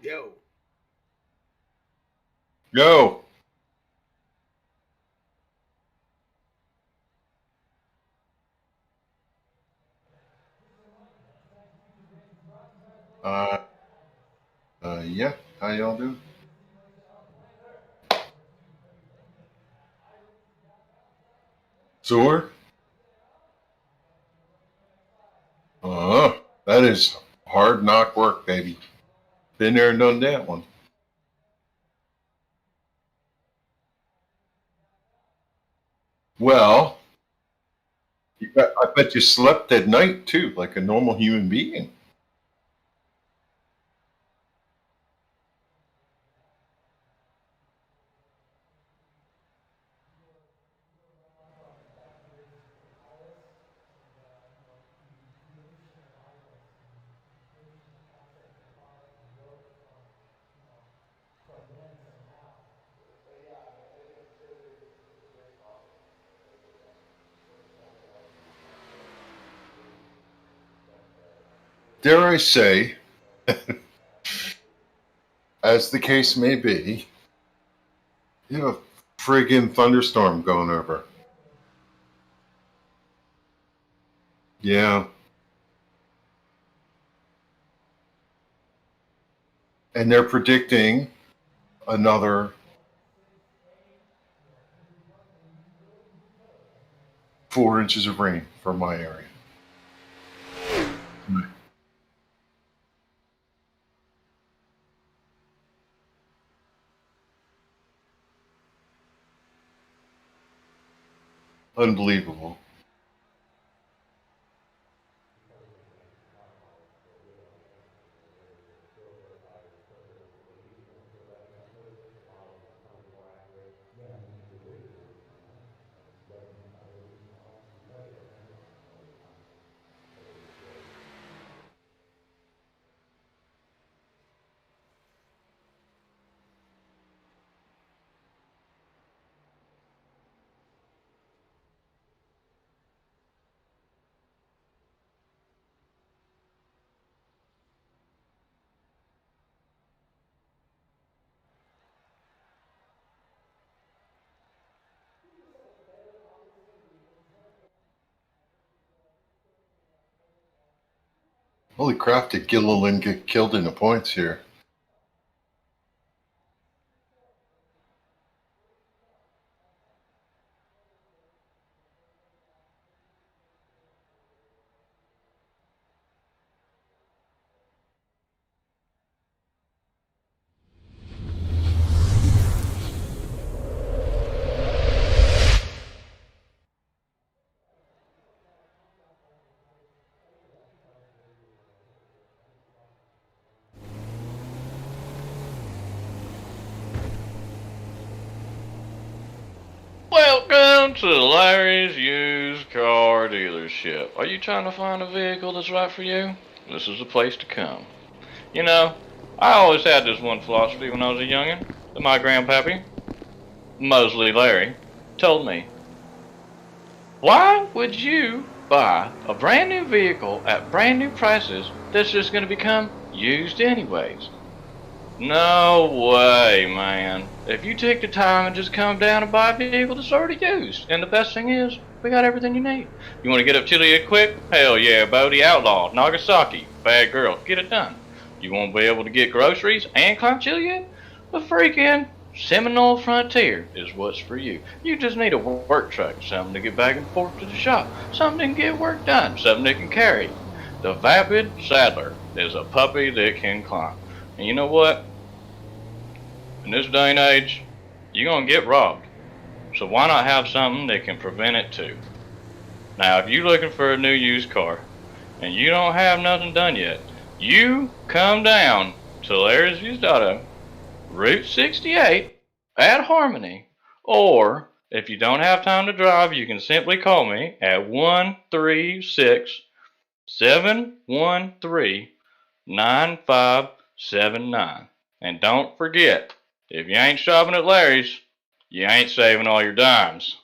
Yo. Go. Uh, yeah. How y'all doing? Sore? That is hard knock work, baby. Been there and done that one. Well, I bet you slept at night too, like a normal human being. Dare I say, as the case may be, you have a friggin' thunderstorm going over. Yeah. And they're predicting another 4 inches of rain for my area. Unbelievable. Holy crap, did Gilliland get killed in the points here? Welcome to Larry's Used Car Dealership. Are you trying to find a vehicle that's right for you? This is the place to come. You know, I always had this one philosophy when I was a youngin' that my grandpappy, Mosley Larry, told me. Why would you buy a brand new vehicle at brand new prices that's just going to become used anyways? No way, man. If you take the time and just come down and buy a vehicle that's already used, and the best thing is, we got everything you need. You want to get up Chile quick? Hell yeah, Bodie Outlaw, Nagasaki, Bad Girl, get it done. You want to be able to get groceries and climb Chile? The freaking Seminole Frontier is what's for you. You just need a work truck, something to get back and forth to the shop, something to get work done, something that can carry. The Vapid Saddler is a puppy that can climb. And you know what? In this day and age, you're going to get robbed. So why not have something that can prevent it too? Now, if you're looking for a new used car and you don't have nothing done yet, you come down to Larry's Used Auto, Route 68 at Harmony, or if you don't have time to drive, you can simply call me at 136 713 9579. And don't forget, if you ain't shopping at Larry's, you ain't saving all your dimes.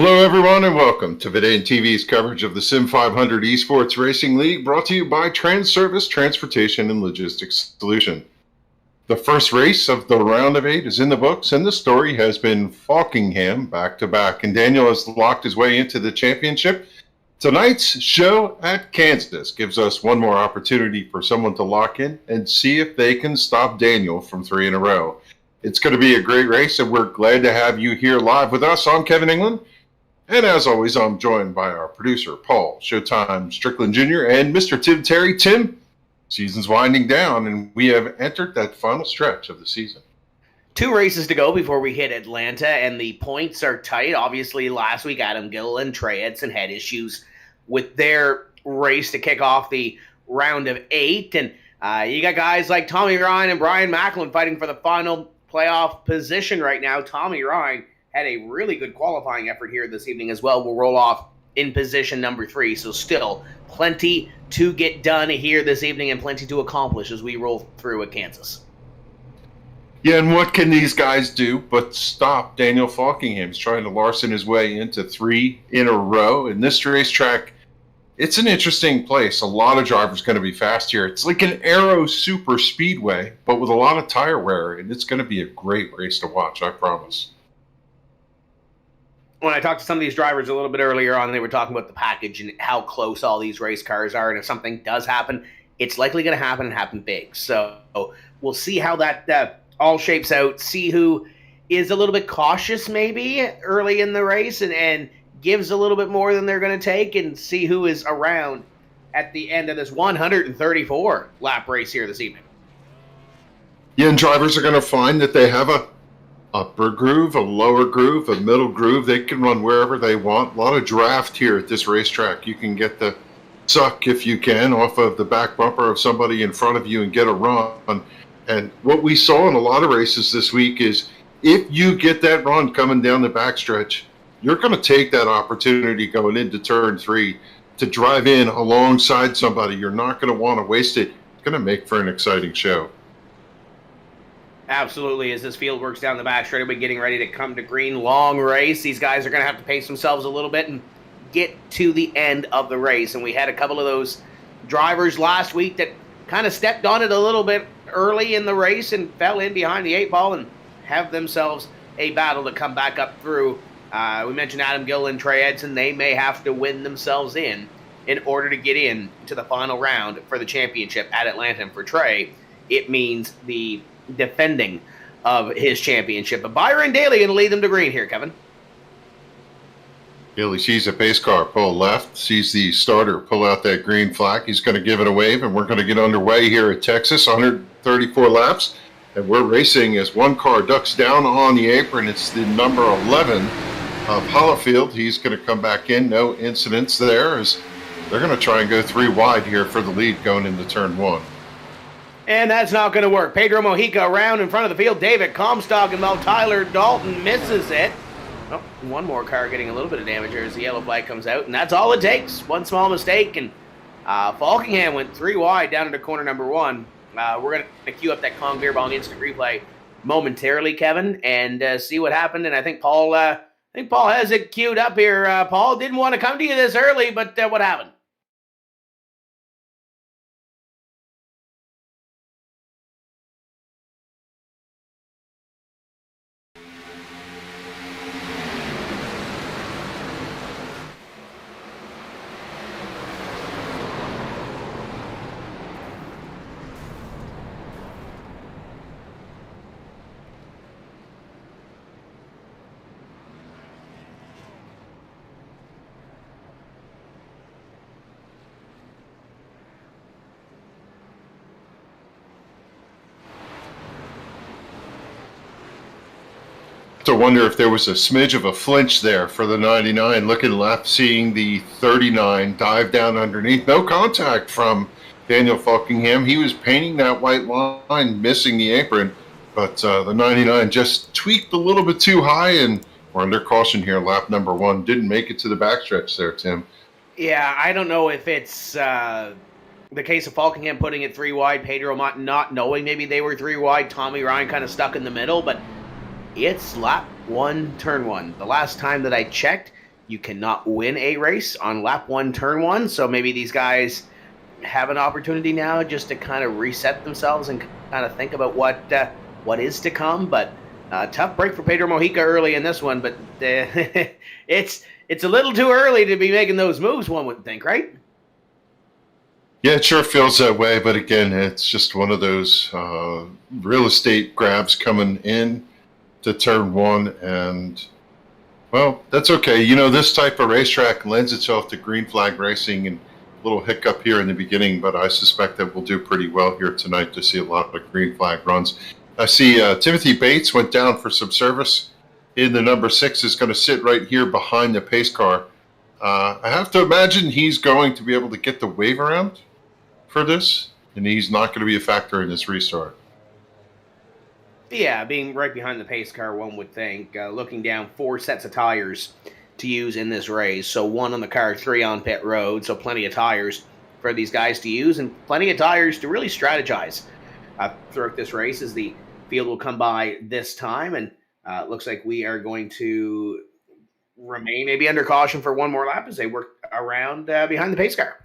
Hello, everyone, and welcome to Vidane TV's coverage of the SIM500 Esports Racing League, brought to you by Transervice Transportation and Logistics Solution. The first race of the round of 8 is in the books, and the story has been Falkingham back-to-back, and Daniel has locked his way into the championship. Tonight's show at Kansas gives us one more opportunity for someone to lock in and see if they can stop Daniel from 3 in a row. It's going to be a great race, and we're glad to have you here live with us. I'm Kevin England. And as always, I'm joined by our producer, Paul Showtime Strickland Jr. and Mr. Tim Terry. Tim, season's winding down, and we have entered that final stretch of the season. 2 races to go before we hit Atlanta, and the points are tight. Obviously, last week, Adam Gill and Trey Edson had issues with their race to kick off the round of 8. And you got guys like Tommy Ryan and Brian Macklin fighting for the final playoff position right now. Tommy Ryan had a really good qualifying effort here this evening as well. We'll roll off in position number 3. So still plenty to get done here this evening and plenty to accomplish as we roll through at Kansas. Yeah, and what can these guys do but stop Daniel Falkingham? He's trying to Larson his way into 3 in a row. And this racetrack, it's an interesting place. A lot of drivers going to be fast here. It's like an aero super speedway, but with a lot of tire wear. And it's going to be a great race to watch, I promise. When I talked to some of these drivers a little bit earlier on, they were talking about the package and how close all these race cars are. And if something does happen, it's likely going to happen and happen big. So we'll see how that all shapes out. See who is a little bit cautious maybe early in the race and gives a little bit more than they're going to take, and see who is around at the end of this 134 lap race here this evening. Yeah, and drivers are going to find that they have a upper groove, a lower groove, a middle groove. They can run wherever they want. A lot of draft here at this racetrack. You can get the suck, if you can, off of the back bumper of somebody in front of you and get a run. And what we saw in a lot of races this week is if you get that run coming down the backstretch, you're going to take that opportunity going into turn 3 to drive in alongside somebody. You're not going to want to waste it. It's going to make for an exciting show. Absolutely, as this field works down the back straight, we're getting ready to come to green. Long race. These guys are going to have to pace themselves a little bit and get to the end of the race. And we had a couple of those drivers last week that kind of stepped on it a little bit early in the race and fell in behind the 8 ball and have themselves a battle to come back up through. We mentioned Adam Gill and Trey Edson. They may have to win themselves in order to get in to the final round for the championship at Atlanta. And for Trey, it means the defending of his championship. But Byron Daly going to lead them to green here, Kevin. Daly sees a pace car pull left, sees the starter pull out that green flag. He's going to give it a wave, and we're going to get underway here at Texas. 134 laps, and we're racing as one car ducks down on the apron. It's the number 11 of Hollifield. He's going to come back in. No incidents there, as they're going to try and go 3 wide here for the lead going into turn 1. And that's not going to work. Pedro Mojica around in front of the field. David Comstock and Tyler Dalton misses it. Oh, one more car getting a little bit of damage here as the yellow flag comes out. And that's all it takes. One small mistake. And Falkingham went 3 wide down into corner number 1. We're going to queue up that Kong beer ball and instant replay momentarily, Kevin, and see what happened. And I think Paul has it queued up here. Paul, didn't want to come to you this early, but what happened? To wonder if there was a smidge of a flinch there for the 99. Looking left, seeing the 39 dive down underneath. No contact from Daniel Falkingham. He was painting that white line, missing the apron, but the 99 just tweaked a little bit too high, and we're under caution here. Lap number 1 didn't make it to the backstretch there, Tim. Yeah, I don't know if it's the case of Falkingham putting it 3 wide, Pedro not knowing maybe they were 3 wide, Tommy Ryan kind of stuck in the middle, but it's lap 1, turn 1. The last time that I checked, you cannot win a race on lap 1, turn 1. So maybe these guys have an opportunity now just to kind of reset themselves and kind of think about what is to come. But tough break for Pedro Mojica early in this one, but it's a little too early to be making those moves, one would think, right? Yeah, it sure feels that way, but again, it's just one of those real estate grabs coming in to turn 1, and, well, that's okay. You know, this type of racetrack lends itself to green flag racing, and a little hiccup here in the beginning, but I suspect that we'll do pretty well here tonight to see a lot of green flag runs. I see Timothy Bates went down for some service in the number 6, is going to sit right here behind the pace car. I have to imagine he's going to be able to get the wave around for this, and he's not going to be a factor in this restart. Yeah, being right behind the pace car, one would think. Looking down, 4 sets of tires to use in this race. So 1 on the car, 3 on pit road. So plenty of tires for these guys to use, and plenty of tires to really strategize throughout this race as the field will come by this time. And looks like we are going to remain maybe under caution for one more lap as they work around behind the pace car.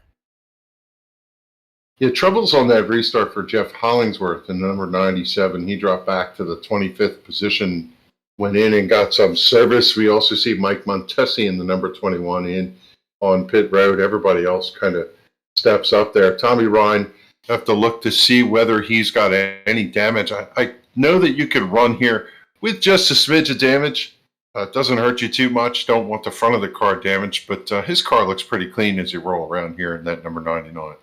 Yeah, troubles on that restart for Jeff Hollingsworth in number 97. He dropped back to the 25th position, went in and got some service. We also see Mike Montesi in the number 21 in on pit road. Everybody else kind of steps up there. Tommy Ryan, have to look to see whether he's got any damage. I know that you could run here with just a smidge of damage. It doesn't hurt you too much. Don't want the front of the car damaged, but his car looks pretty clean as you roll around here in that number 99.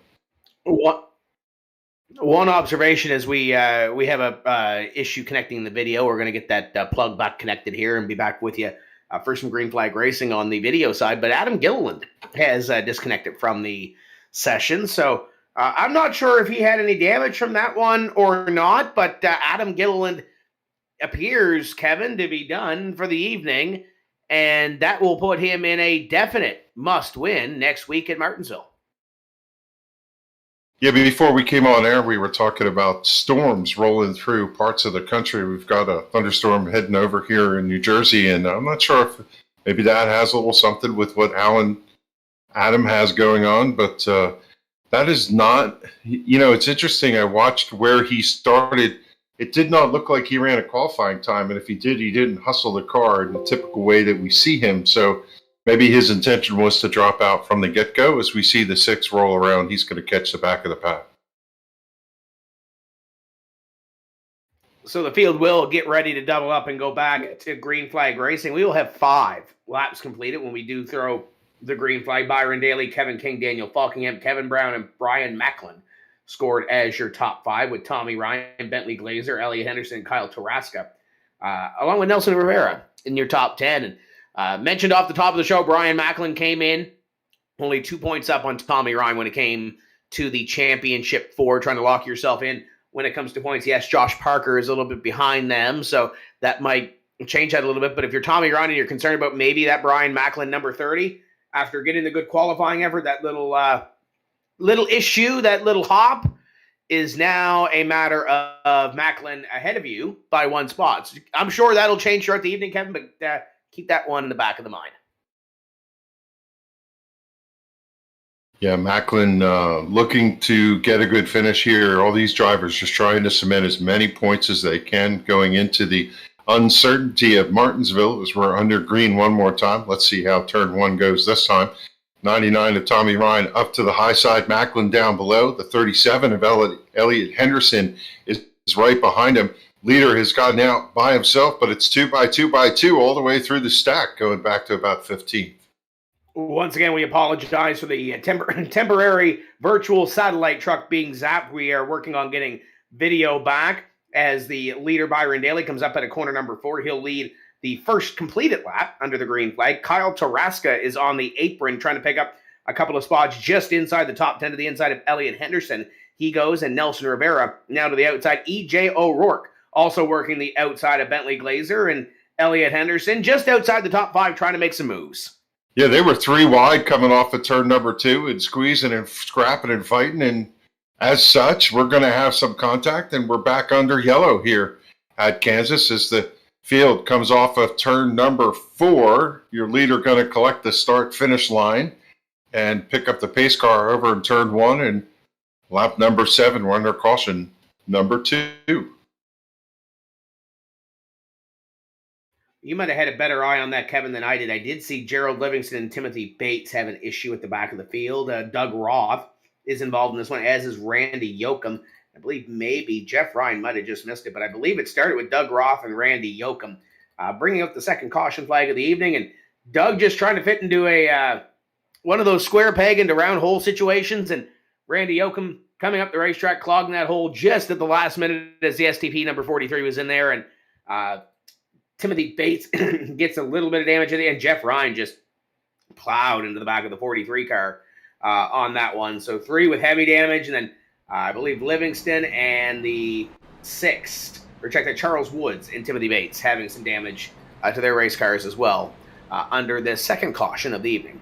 One observation is we have a issue connecting the video. We're going to get that plug back connected here and be back with you for some green flag racing on the video side. But Adam Gilliland has disconnected from the session, so I'm not sure if he had any damage from that one or not. But Adam Gilliland appears, Kevin, to be done for the evening, and that will put him in a definite must-win next week at Martinsville. Yeah, before we came on air, we were talking about storms rolling through parts of the country. We've got a thunderstorm heading over here in New Jersey, and I'm not sure if maybe that has a little something with what Adam has going on, but that is not, it's interesting. I watched where he started. It did not look like he ran a qualifying time, and if he did, he didn't hustle the car in the typical way that we see him. So maybe his intention was to drop out from the get-go. As we see the 6 roll around, he's going to catch the back of the pack. So the field will get ready to double up and go back to green flag racing. We will have 5 laps completed when we do throw the green flag. Byron Daly, Kevin King, Daniel Falkingham, Kevin Brown, and Brian Macklin scored as your top 5, with Tommy Ryan, Bentley Glazer, Elliot Henderson, and Kyle Turaska, along with Nelson Rivera in your top 10. And mentioned off the top of the show, Brian Macklin came in only 2 points up on Tommy Ryan when it came to the championship 4, trying to lock yourself in when it comes to points. Yes, Josh Parker is a little bit behind them, so that might change that a little bit. But if you're Tommy Ryan and you're concerned about maybe that Brian Macklin number 30, after getting the good qualifying effort, that little issue, that little hop, is now a matter of Macklin ahead of you by 1 spot. So I'm sure that'll change throughout the evening, Kevin, but keep that one in the back of the mind. Yeah, Macklin looking to get a good finish here. All these drivers just trying to cement as many points as they can going into the uncertainty of Martinsville as we're under green one more time. Let's see how turn 1 goes this time. 99 of Tommy Ryan up to the high side. Macklin down below. The 37 of Elliot Henderson is right behind him. Leader has gotten out by himself, but it's 2 by 2 by 2 all the way through the stack, going back to about 15th. Once again, we apologize for the temporary virtual satellite truck being zapped. We are working on getting video back as the leader, Byron Daly, comes up at a corner number 4. He'll lead the first completed lap under the green flag. Kyle Turaska is on the apron trying to pick up a couple of spots just inside the top 10 to the inside of Elliot Henderson. He goes, and Nelson Rivera now to the outside. E.J. O'Rourke also working the outside of Bentley Glazer, and Elliot Henderson just outside the top 5 trying to make some moves. Yeah, they were 3 wide coming off of turn number 2 and squeezing and scrapping and fighting. And as such, we're going to have some contact, and we're back under yellow here at Kansas as the field comes off of turn number 4. Your leader going to collect the start-finish line and pick up the pace car over in turn 1, and lap number 7, we're under caution number 2. You might have had a better eye on that, Kevin, than I did. I did see Gerald Livingston and Timothy Bates have an issue at the back of the field. Doug Roth is involved in this one, as is Randy Yoakum. I believe maybe Jeff Ryan might have just missed it, but I believe it started with Doug Roth and Randy Yoakum bringing up the second caution flag of the evening, and Doug just trying to fit into a one of those square peg into round hole situations, and Randy Yoakum coming up the racetrack, clogging that hole just at the last minute as the STP number 43 was in there, and Timothy Bates gets a little bit of damage at the end. Jeff Ryan just plowed into the back of the 43 car on that one. So 3 with heavy damage, and then I believe Livingston and the 6th, or check that, Charles Woods and Timothy Bates having some damage to their race cars as well under the second caution of the evening.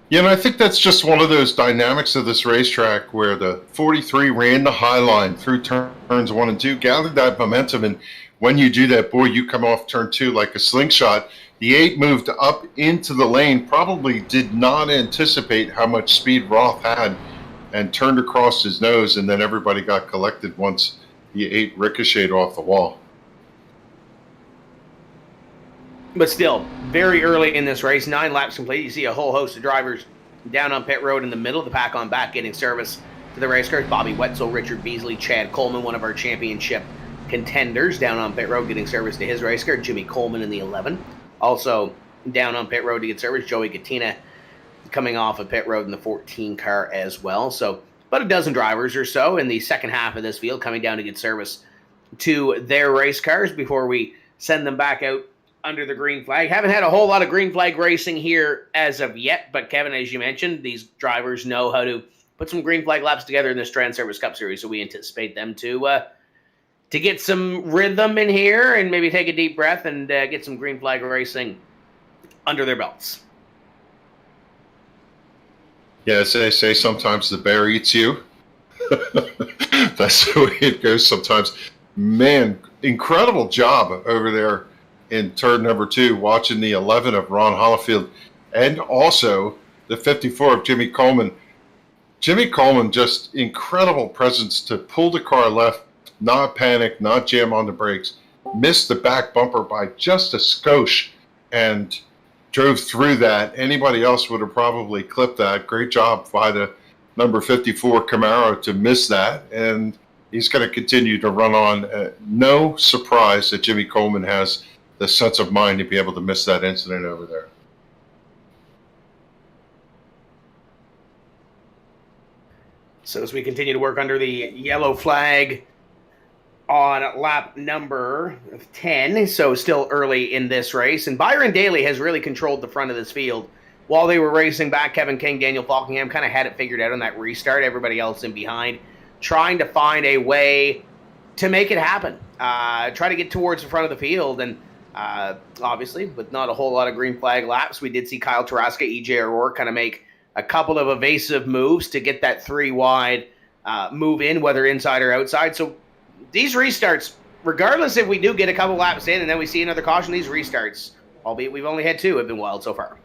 Yeah, and I think that's just one of those dynamics of this racetrack where the 43 ran the high line through turns 1 and 2, gathered that momentum, and when you do that, boy, you come off turn 2 like a slingshot. The 8 moved up into the lane, probably did not anticipate how much speed Roth had, and turned across his nose, and then everybody got collected once the 8 ricocheted off the wall. But still, very early in this race, 9 laps complete. You see a whole host of drivers down on pit road in the middle of the pack on back getting service to the race cars. Bobby Wetzel, Richard Beasley, Chad Coleman, one of our championship contenders, down on pit road getting service to his race car. Jimmy Coleman in the 11. Also down on pit road to get service, Joey Gattina coming off of pit road in the 14 car as well. So about a dozen drivers or so in the second half of this field coming down to get service to their race cars before we send them back out under the green flag. Haven't had a whole lot of green flag racing here as of yet, but Kevin, as you mentioned, these drivers know how to put some green flag laps together in this Transervice Cup Series, so we anticipate them to get some rhythm in here and maybe take a deep breath and get some green flag racing under their belts. Yeah, as they say, sometimes the bear eats you. That's the way it goes sometimes. Man, incredible job over there in turn number 2, watching the 11 of Ron Hollifield and also the 54 of Jimmy Coleman. Jimmy Coleman, just incredible presence to pull the car left, not panic, not jam on the brakes, missed the back bumper by just a skosh and drove through that. Anybody else would have probably clipped that. Great job by the number 54 Camaro to miss that, and he's going to continue to run on. No surprise that Jimmy Coleman has the sense of mind to be able to miss that incident over there. So as we continue to work under the yellow flag on lap number 10, so still early in this race, and Byron Daly has really controlled the front of this field. While they were racing back, Kevin King, Daniel Falkingham kind of had it figured out on that restart. Everybody else in behind, trying to find a way to make it happen. Try to get towards the front of the field, and obviously, with not a whole lot of green flag laps, we did see Kyle Turaska, EJ O'Rourke kind of make a couple of evasive moves to get that 3 wide move in, whether inside or outside. So these restarts, regardless if we do get a couple laps in and then we see another caution, these restarts, albeit we've only had 2, have been wild so far.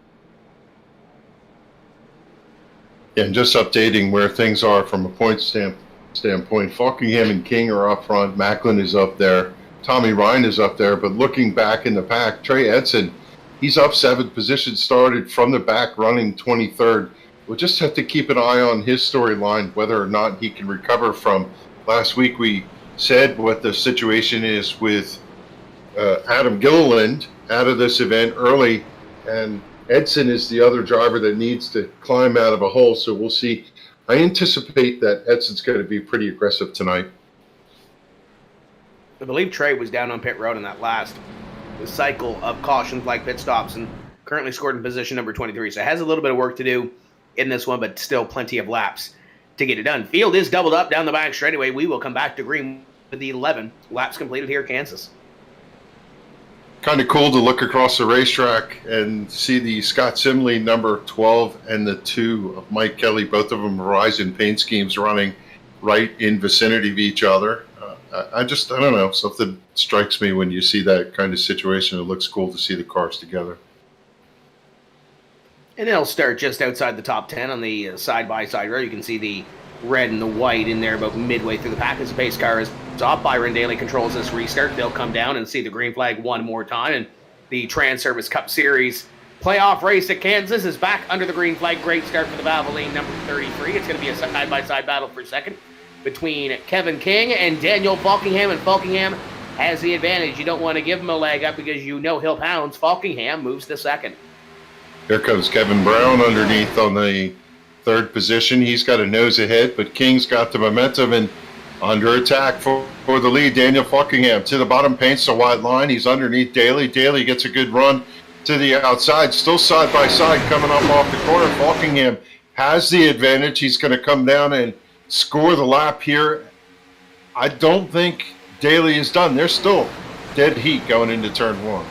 Yeah, and just updating where things are from a point standpoint, Falkingham and King are up front, Macklin is up there, Tommy Ryan is up there, but looking back in the pack, Trey Edson, he's up 7th position, started from the back, running 23rd. We'll just have to keep an eye on his storyline, whether or not he can recover from last week. We said what the situation is with Adam Gilliland out of this event early, and Edson is the other driver that needs to climb out of a hole, so we'll see. I anticipate that Edson's going to be pretty aggressive tonight. I believe Trey was down on pit road in that last cycle of caution flag pit stops and currently scored in position number 23, so has a little bit of work to do in this one, but still plenty of laps to get it done. Field is doubled up down the back straightaway. We will come back to green with the 11 laps completed here at Kansas. Kind of cool to look across the racetrack and see the Scott Simley number 12 and the 2 of Mike Kelly, both of them Verizon paint schemes running right in vicinity of each other. I don't know. Something strikes me when you see that kind of situation. It looks cool to see the cars together. And they'll start just outside the top 10 on the side-by-side row. You can see the red and the white in there about midway through the pack as the pace car is off. Byron Daly controls this restart. They'll come down and see the green flag one more time. And the Transervice Cup Series playoff race at Kansas is back under the green flag. Great start for the Valvoline number 33. It's going to be a side-by-side battle for second between Kevin King and Daniel Falkingham. And Falkingham has the advantage. You don't want to give him a leg up because you know he'll pounce. Falkingham moves to second. Here comes Kevin Brown underneath on the third position. He's got a nose ahead, but King's got the momentum and under attack for the lead. Daniel Falkingham to the bottom, paints a wide line. He's underneath Daly. Daly gets a good run to the outside, still side by side coming up off the corner. Falkingham has the advantage. He's going to come down and score the lap here. I don't think Daly is done. They're still dead heat going into turn one.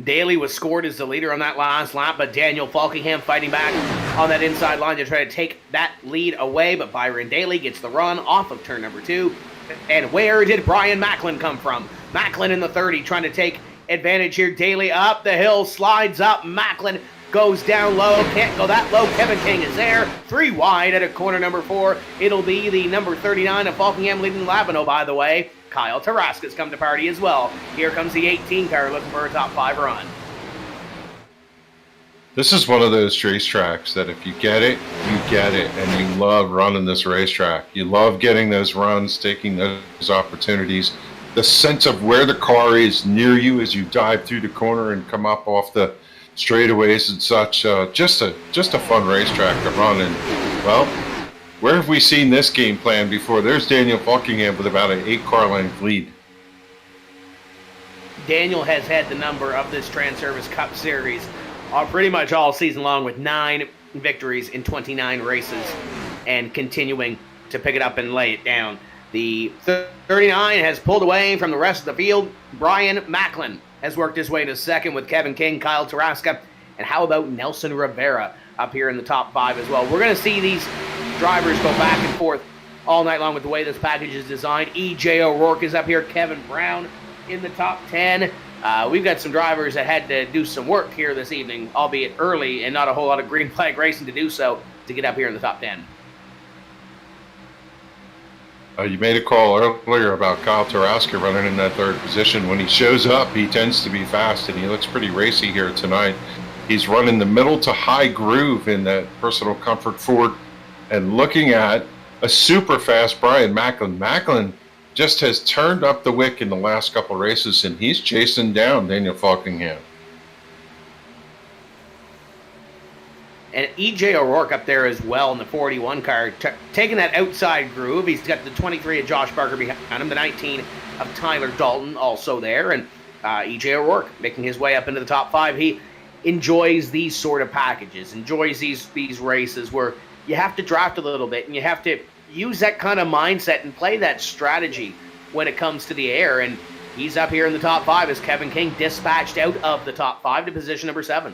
Daly was scored as the leader on that last lap, but Daniel Falkingham fighting back on that inside line to try to take that lead away, but Byron Daly gets the run off of turn number 2. And where did Brian Macklin come from? Macklin in the 30 trying to take advantage here. Daly up the hill, slides up. Macklin goes down low, can't go that low. Kevin King is there, 3 wide at a corner number 4. It'll be the number 39 of Falkingham leading the lap. And oh, by the way, Kyle Turaska's come to party as well. Here comes the 18 car looking for a top 5 run. This is one of those racetracks that if you get it, you get it. And you love running this racetrack. You love getting those runs, taking those opportunities. The sense of where the car is near you as you dive through the corner and come up off the straightaways and such. Just a fun racetrack to run. And, well, where have we seen this game plan before? There's Daniel Falkingham with about an 8-car length lead. Daniel has had the number of this Transervice Cup Series pretty much all season long with 9 victories in 29 races and continuing to pick it up and lay it down. The 39 has pulled away from the rest of the field. Brian Macklin has worked his way to second with Kevin King, Kyle Turaska, and how about Nelson Rivera up here in the top 5 as well. We're going to see these drivers go back and forth all night long with the way this package is designed. E.J. O'Rourke is up here. Kevin Brown in the top 10. We've got some drivers that had to do some work here this evening, albeit early, and not a whole lot of green flag racing to do so to get up here in the top 10. You made a call earlier about Kyle Turaska running in that third position. When he shows up, he tends to be fast, and he looks pretty racy here tonight. He's running the middle to high groove in that personal comfort Ford, and looking at a super fast Brian Macklin. Macklin just has turned up the wick in the last couple races, and he's chasing down Daniel Falkingham. And E.J. O'Rourke up there as well in the 41 car, taking that outside groove. He's got the 23 of Josh Barker behind him, the 19 of Tyler Dalton also there, and E.J. O'Rourke making his way up into the top 5. He enjoys these sort of packages, enjoys these races where you have to draft a little bit and you have to use that kind of mindset and play that strategy when it comes to the air. And he's up here in the top 5 as Kevin King dispatched out of the top 5 to position number 7.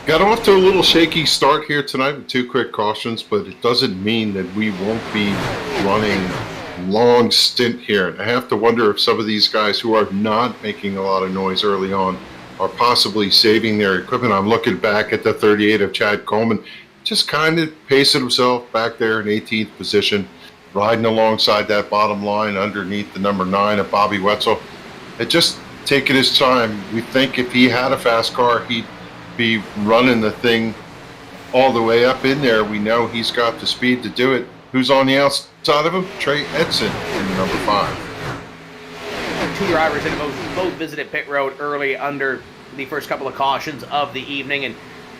Got off to a little shaky start here tonight with 2 quick cautions, but it doesn't mean that we won't be running long stint here. And I have to wonder if some of these guys who are not making a lot of noise early on are possibly saving their equipment. I'm looking back at the 38 of Chad Coleman, just kind of pacing himself back there in 18th position, riding alongside that bottom line underneath the number 9 of Bobby Wetzel. It just taking his time. We think if he had a fast car, he'd be running the thing all the way up in there. We know he's got the speed to do it. Who's on the outside of him? Trey Edson in number 5. 2 drivers that both visited pit road early under the first couple of cautions of the evening, and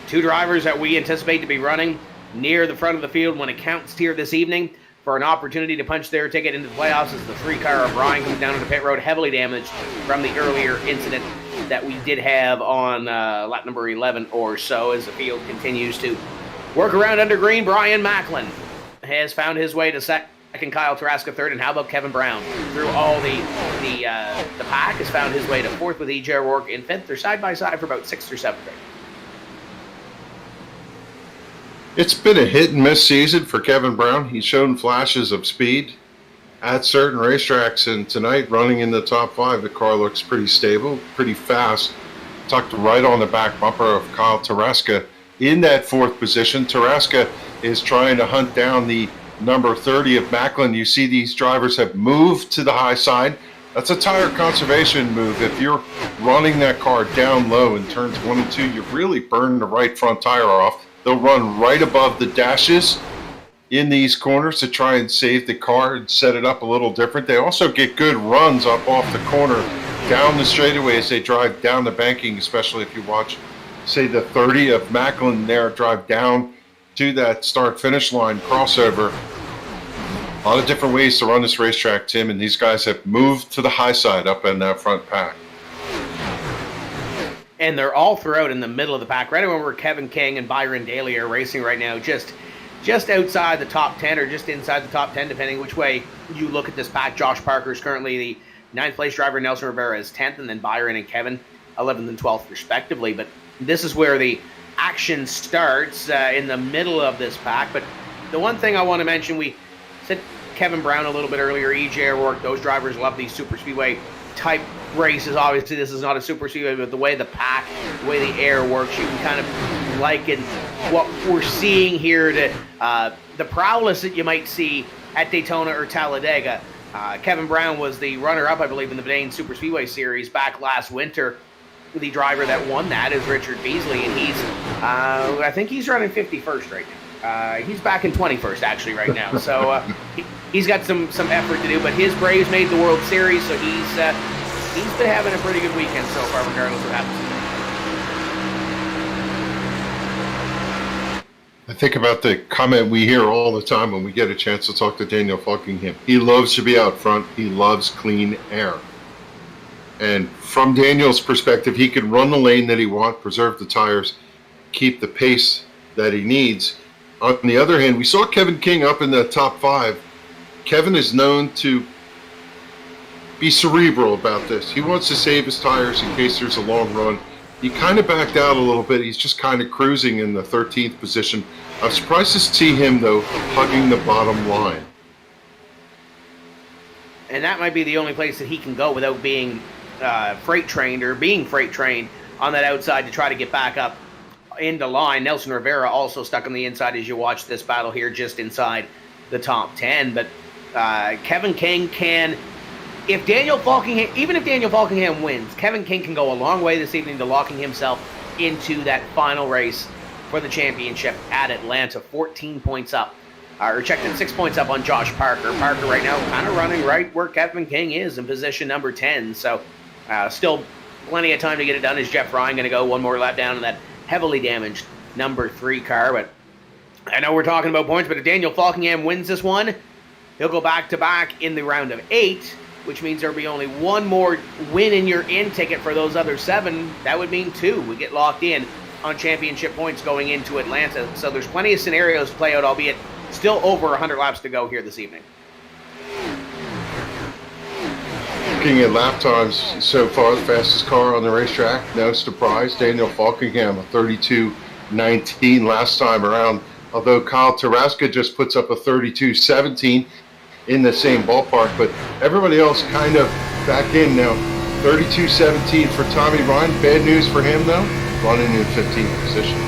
2 drivers that we anticipate to be running near the front of the field when it counts here this evening for an opportunity to punch their ticket into the playoffs as the 3 car of Brian comes down into pit road, heavily damaged from the earlier incident that we did have on lap number 11 or so. As the field continues to work around under green, Brian Macklin has found his way to second, Kyle Turaska third, and how about Kevin Brown? Through all the pack, has found his way to 4th with E.J. O'Rourke in 5th. They're side by side for about 6th or 7th. It's been a hit and miss season for Kevin Brown. He's shown flashes of speed at certain racetracks, and tonight, running in the top 5, the car looks pretty stable, pretty fast. Tucked right on the back bumper of Kyle Turaska in that 4th position. Turaska is trying to hunt down the number 30 of Macklin. You see these drivers have moved to the high side. That's a tire conservation move. If you're running that car down low in turns 1 and 2, you've really burned the right front tire off. They'll run right above the dashes in these corners to try and save the car and set it up a little different. They also get good runs up off the corner down the straightaway as they drive down the banking, especially if you watch, say, the 30 of Macklin there drive down to that start-finish line crossover. A lot of different ways to run this racetrack, Tim, and these guys have moved to the high side up in that front pack. And they're all throughout in the middle of the pack, right around where Kevin King and Byron Daly are racing right now, just outside the top 10 or just inside the top 10, depending which way you look at this pack. Josh Parker is currently the 9th place driver. Nelson Rivera is 10th, and then Byron and Kevin 11th and 12th respectively. But this is where the action starts, in the middle of this pack. But the one thing I want to mention, we said Kevin Brown a little bit earlier, EJ O'Rourke, those drivers love these super speedway type races. Obviously this is not a super speedway, but the way the pack, the way the air works, you can kind of liken what we're seeing here to the prowess that you might see at Daytona or Talladega. Kevin Brown was the runner-up, I believe, in the Verdane Super Speedway Series back last winter. The driver that won that is Richard Beasley, and he's, I think he's running 51st right now. He's back in 21st, actually, right now. So he's got some effort to do, but his Braves made the World Series, so he's been having a pretty good weekend so far, regardless of what happens. I think about the comment we hear all the time when we get a chance to talk to Daniel Falkingham. He loves to be out front. He loves clean air. And from Daniel's perspective, he can run the lane that he wants, preserve the tires, keep the pace that he needs. On the other hand, we saw Kevin King up in the top 5. Kevin is known to be cerebral about this. He wants to save his tires in case there's a long run. He kind of backed out a little bit. He's just kind of cruising in the 13th position. I'm surprised to see him, though, hugging the bottom line. And that might be the only place that he can go without being freight trained or being freight trained on that outside to try to get back up into line. Nelson Rivera also stuck on the inside as you watch this battle here, just inside the top 10. But Kevin King can, even if Daniel Falkingham wins, Kevin King can go a long way this evening to locking himself into that final race for the championship at Atlanta. 14 points up, or checked in 6 points up on Josh Parker. Parker right now kind of running right where Kevin King is in position number 10. So still plenty of time to get it done. Is Jeff Ryan going to go one more lap down in that heavily damaged number 3 car? But I know we're talking about points, but if Daniel Falkingham wins this one, he'll go back-to-back in the round of 8, which means there'll be only one more win in your in ticket for those other 7. That would mean 2. We get locked in on championship points going into Atlanta. So there's plenty of scenarios to play out, albeit still over 100 laps to go here this evening. Looking at lap times so far, the fastest car on the racetrack, no surprise, Daniel Falkingham, a 32.19 last time around, although Kyle Turaska just puts up a 32.17 in the same ballpark, but everybody else kind of back in now. 32.17 for Tommy Ryan. Bad news for him, though, running in 15th position.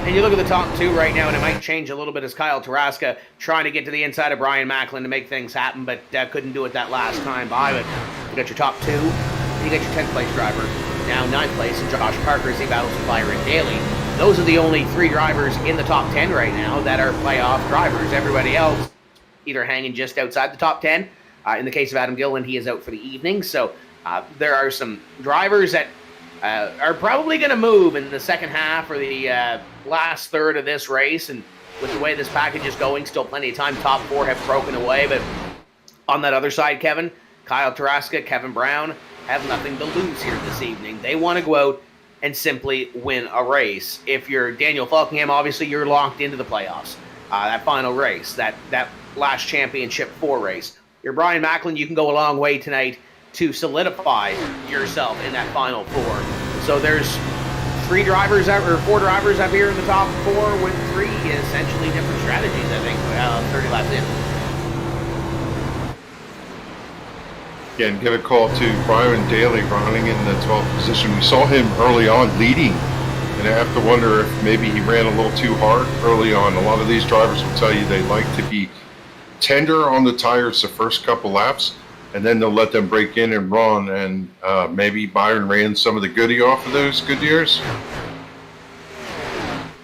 And you look at the top 2 right now, and it might change a little bit as Kyle Turaska trying to get to the inside of Brian Macklin to make things happen, but couldn't do it that last time by. But you got your top 2, and you got your 10th place driver, now 9th place, and Josh Parker as he battles with Byron Daly. Those are the only 3 drivers in the top 10 right now that are playoff drivers. Everybody else either hanging just outside the top 10. In the case of Adam Gilliland, he is out for the evening. So there are some drivers that are probably going to move in the second half or the last third of this race. And with the way this package is going, still plenty of time. Top 4 have broken away. But on that other side, Kevin, Kyle Turaska, Kevin Brown have nothing to lose here this evening. They want to go out and simply win a race. If you're Daniel Falkingham, obviously you're locked into the playoffs. That final race, that last championship 4 race. You're Brian Macklin, you can go a long way tonight to solidify yourself in that final 4. So there's 4 drivers up here in the top 4 with 3 essentially different strategies, I think, 30 laps in. Again, give a call to Byron Daly running in the 12th position. We saw him early on leading, and I have to wonder if maybe he ran a little too hard early on. A lot of these drivers will tell you they like to be tender on the tires the first couple laps, and then they'll let them break in and run, and maybe Byron ran some of the goodie off of those Goodyears.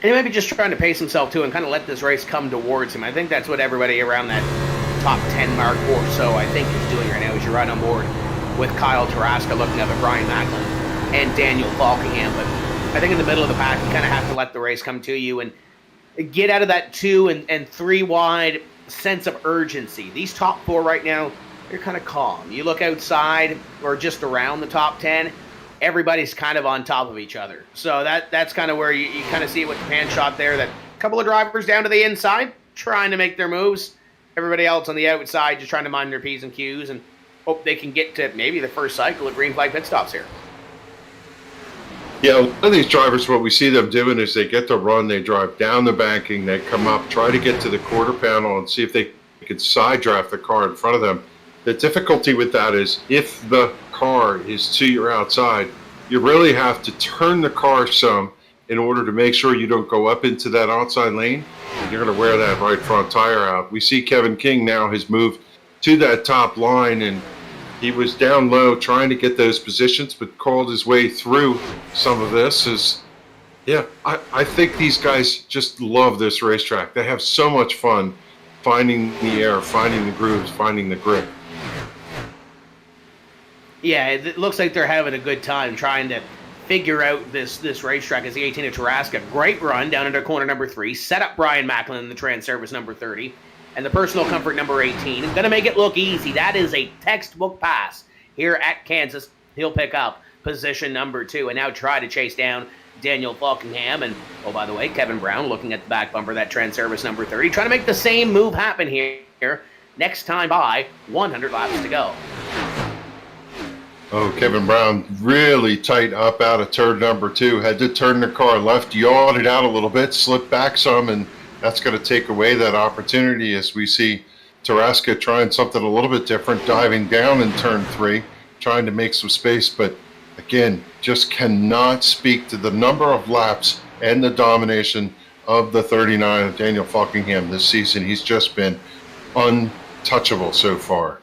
And he might be just trying to pace himself too and kind of let this race come towards him. I think that's what everybody around that top 10 mark or so I think is doing right now, as you're right on board with Kyle Turaska looking up at Brian Macklin and Daniel Falkingham. But I think in the middle of the pack, you kind of have to let the race come to you and get out of that 2 and 3 wide sense of urgency. These top 4 right now, they're kind of calm. You look outside or just around the top 10, everybody's kind of on top of each other. So that's kind of where you kind of see it with the pan shot there, that a couple of drivers down to the inside trying to make their moves. Everybody else on the outside just trying to mind their P's and Q's and hope they can get to maybe the first cycle of green flag pit stops here. Yeah, a lot of these drivers, what we see them doing is they get the run, they drive down the banking, they come up, try to get to the quarter panel and see if they could side draft the car in front of them. The difficulty with that is if the car is to your outside, you really have to turn the car some in order to make sure you don't go up into that outside lane, and you're going to wear that right front tire out. We see Kevin King now has moved to that top line, and he was down low trying to get those positions, but called his way through some of this. I think these guys just love this racetrack. They have so much fun finding the air, finding the grooves, finding the grip. Yeah, it looks like they're having a good time trying to figure out this racetrack as the 18 of Turaska. Great run down into corner number 3. Set up Brian Macklin in the Transervice number 30. And the personal comfort number 18. Going to make it look easy. That is a textbook pass here at Kansas. He'll pick up position number 2 and now try to chase down Daniel Falkingham. And, oh, by the way, Kevin Brown looking at the back bumper, that Transervice number 30. Trying to make the same move happen here. Next time by, 100 laps to go. Oh, Kevin Brown really tight up out of turn number 2. Had to turn the car left, yawed it out a little bit, slipped back some, and that's going to take away that opportunity as we see Turaska trying something a little bit different, diving down in turn 3, trying to make some space. But again, just cannot speak to the number of laps and the domination of the 39 of Daniel Falkingham this season. He's just been untouchable so far.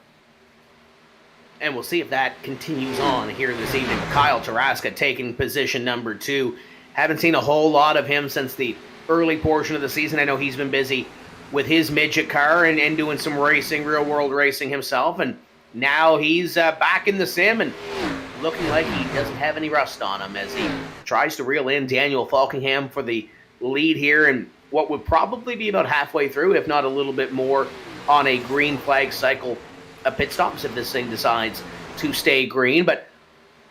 And we'll see if that continues on here this evening. Kyle Turaska taking position number 2. Haven't seen a whole lot of him since the early portion of the season. I know he's been busy with his midget car and doing some racing, real world racing himself. And now he's back in the sim and looking like he doesn't have any rust on him as he tries to reel in Daniel Falkingham for the lead here. And what would probably be about halfway through, if not a little bit more, on a green flag cycle pit stops if this thing decides to stay green. But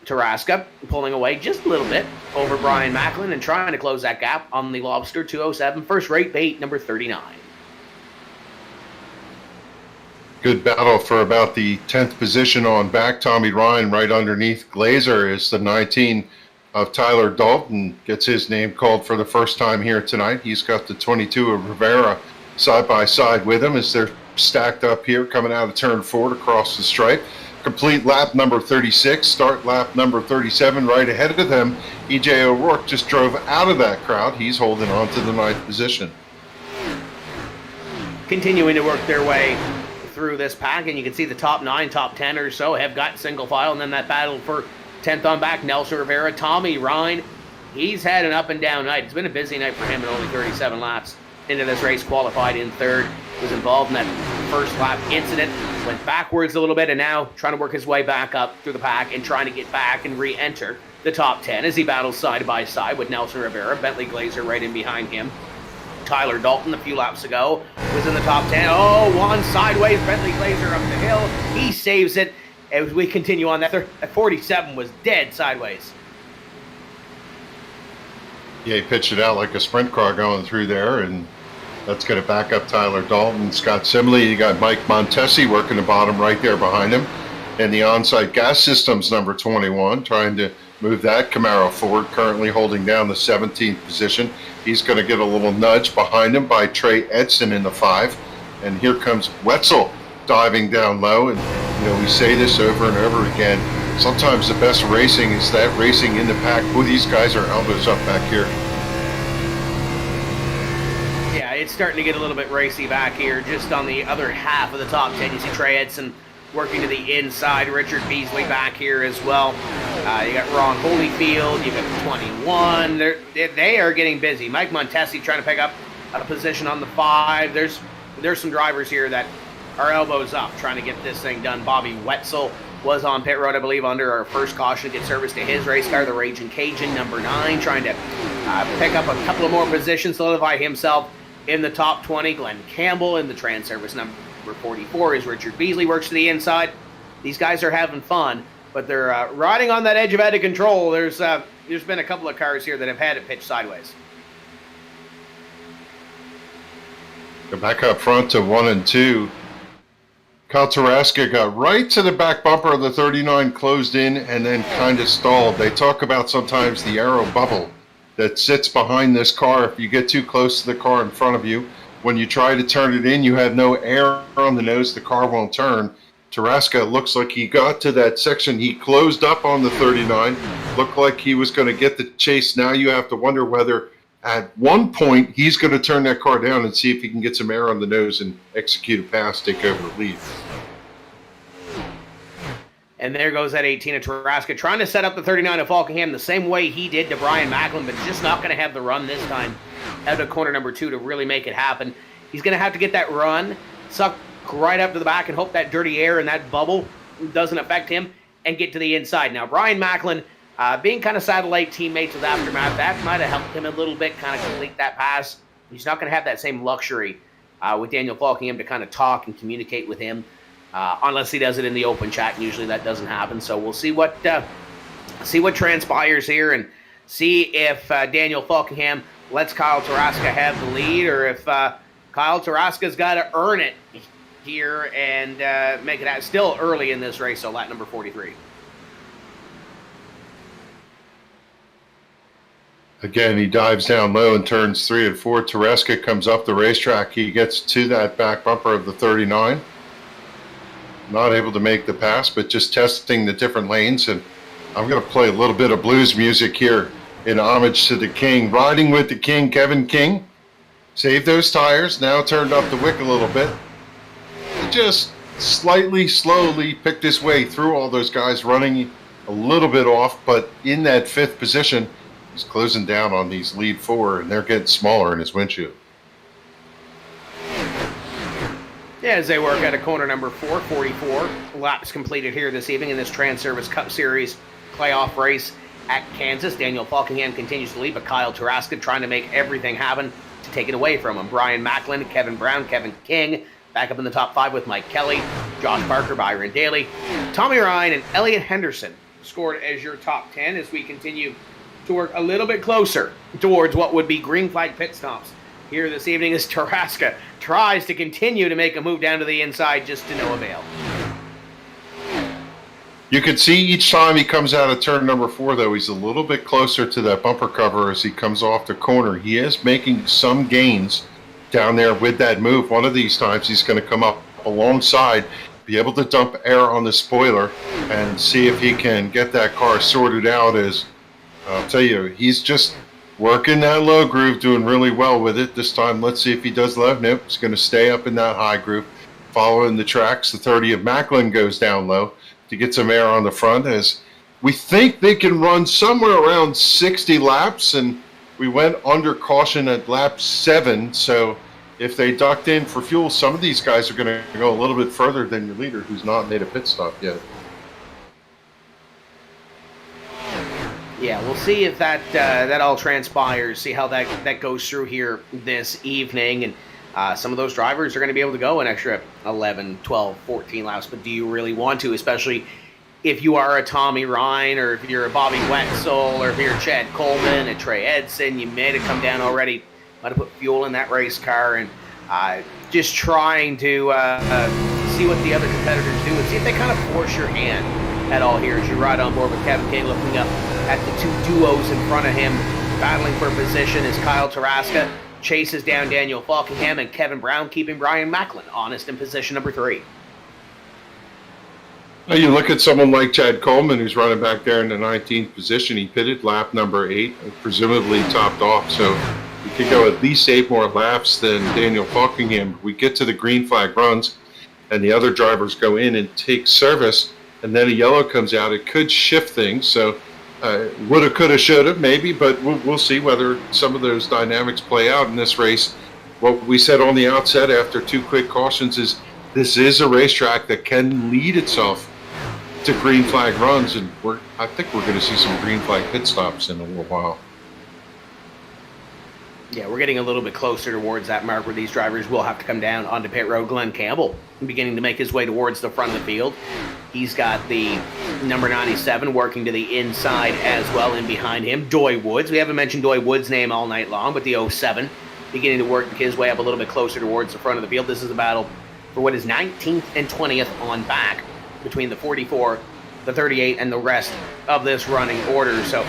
Turaska pulling away just a little bit over Brian Macklin and trying to close that gap on the Lobster 207. First rate bait number 39. Good battle for about the 10th position on back. Tommy Ryan right underneath Glazer is the 19 of Tyler Dalton. Gets his name called for the first time here tonight. He's got the 22 of Rivera side by side with him as they're stacked up here coming out of turn 4 to cross the stripe. Complete lap number 36, start lap number 37 right ahead of them. E.J. O'Rourke just drove out of that crowd. He's holding on to the 9th position. Continuing to work their way through this pack, and you can see the top 9, top 10 or so have got single file, and then that battle for 10th on back. Nelson Rivera, Tommy Ryan, he's had an up and down night. It's been a busy night for him, and only 37 laps into this race, qualified in 3rd, was involved in that first lap incident, went backwards a little bit, and now trying to work his way back up through the pack and trying to get back and re-enter the top 10 as he battles side by side with Nelson Rivera. Bentley Glazer right in behind him. Tyler Dalton a few laps ago was in the top 10. Oh, one sideways, Bentley Glazer up the hill. He saves it as we continue on. That 47 was dead sideways. Yeah, he pitched it out like a sprint car going through there, and that's going to back up Tyler Dalton. Scott Simley, you got Mike Montesi working the bottom right there behind him. And the on-site gas systems, number 21, trying to move that. Camaro Ford currently holding down the 17th position. He's going to get a little nudge behind him by Trey Edson in the 5. And here comes Wetzel diving down low. And, we say this over and over again. Sometimes the best racing is that racing in the pack. Oh, these guys are elbows up back here. Yeah, it's starting to get a little bit racy back here. Just on the other half of the top 10, you see Trey Edson working to the inside. Richard Beasley back here as well. You got Ron Holyfield. You got 21. They are getting busy. Mike Montesi trying to pick up a position on the 5. There's some drivers here that are elbows up trying to get this thing done. Bobby Wetzel was on pit road, I believe, under our first caution to get service to his race car, the Raging Cajun, number 9, trying to pick up a couple of more positions, solidify himself in the top 20. Glenn Campbell in the Transervice number 44 as Richard Beasley works to the inside. These guys are having fun, but they're riding on that edge of out of control. There's been a couple of cars here that have had it pitch sideways. Go back up front to 1 and 2. Kyle Turaska got right to the back bumper of the 39, closed in, and then kind of stalled. They talk about sometimes the aero bubble that sits behind this car. If you get too close to the car in front of you, when you try to turn it in, you have no air on the nose, the car won't turn. Turaska looks like he got to that section. He closed up on the 39, looked like he was going to get the chase. Now you have to wonder whether at one point he's going to turn that car down and see if he can get some air on the nose and execute a pass, take over the lead. And there goes that 18 of Turaska, trying to set up the 39 of Falkingham the same way he did to Brian Macklin, but just not going to have the run this time out of corner number 2 to really make it happen. He's going to have to get that run, suck right up to the back, and hope that dirty air and that bubble doesn't affect him, and get to the inside. Now, Brian Macklin, being kind of satellite teammates with Aftermath, that might have helped him a little bit kind of complete that pass. He's not going to have that same luxury with Daniel Falkingham to kind of talk and communicate with him. Unless he does it in the open chat, and usually that doesn't happen. So we'll see what transpires here, and see if Daniel Falkingham lets Kyle Turaska have the lead, or if Kyle Turaska's got to earn it here and make it out. Still early in this race, so lap number 43. Again, he dives down low in turns 3 and 4. Turaska comes up the racetrack. He gets to that back bumper of the 39. Not able to make the pass, but just testing the different lanes. And I'm going to play a little bit of blues music here in homage to the King. Riding with the King, Kevin King. Saved those tires, now turned up the wick a little bit. He just slightly, slowly picked his way through all those guys, running a little bit off, but in that 5th position, he's closing down on these lead 4, and they're getting smaller in his windshield. Yeah, as they work at a corner number 444. Laps completed here this evening in this Transervice Cup Series playoff race at Kansas. Daniel Falkingham continues to lead, but Kyle Turaska trying to make everything happen to take it away from him. Brian Macklin, Kevin Brown, Kevin King, back up in the top 5 with Mike Kelly, Josh Parker, Byron Daly, Tommy Ryan, and Elliot Henderson scored as your top 10 as we continue to work a little bit closer towards what would be green flag pit stops here this evening as Turaska tries to continue to make a move down to the inside, just to no avail. You can see each time he comes out of turn number 4, though, he's a little bit closer to that bumper cover as he comes off the corner. He is making some gains down there with that move. One of these times he's going to come up alongside, be able to dump air on the spoiler, and see if he can get that car sorted out. As I'll tell you, he's just working that low groove, doing really well with it. This time, let's see if he does low. Nope, he's going to stay up in that high groove. Following the tracks, the 30 of Macklin goes down low to get some air on the front, as we think they can run somewhere around 60 laps, and we went under caution at lap 7, so if they ducked in for fuel, some of these guys are going to go a little bit further than your leader, who's not made a pit stop yet. Yeah, we'll see if that all transpires, see how that goes through here this evening. And some of those drivers are going to be able to go an extra 11, 12, 14 laps. But do you really want to, especially if you are a Tommy Ryan, or if you're a Bobby Wetzel, or if you're Chad Coleman, a Trey Edson, you may have come down already, might have put fuel in that race car, and just trying to see what the other competitors do and see if they kind of force your hand at all here as you ride on board with Kevin King, looking up at the two duos in front of him. Battling for position is Kyle Turaska, chases down Daniel Falkingham, and Kevin Brown keeping Brian Macklin honest in position number 3. Now you look at someone like Chad Coleman, who's running back there in the 19th position. He pitted lap number 8, presumably topped off, so he could go at least 8 more laps than Daniel Falkingham. We get to the green flag runs, and the other drivers go in and take service, and then a yellow comes out. It could shift things, so woulda, coulda, shoulda, maybe, but we'll see whether some of those dynamics play out in this race. What we said on the outset after 2 quick cautions is this is a racetrack that can lead itself to green flag runs, and I think we're going to see some green flag pit stops in a little while. Yeah, we're getting a little bit closer towards that mark where these drivers will have to come down onto pit road. Glenn Campbell beginning to make his way towards the front of the field. He's got the number 97 working to the inside as well, and behind him, Doy Woods. We haven't mentioned Doy Woods' name all night long, but the 07 beginning to work his way up a little bit closer towards the front of the field. This is a battle for what is 19th and 20th on back between the 44, the 38, and the rest of this running order. So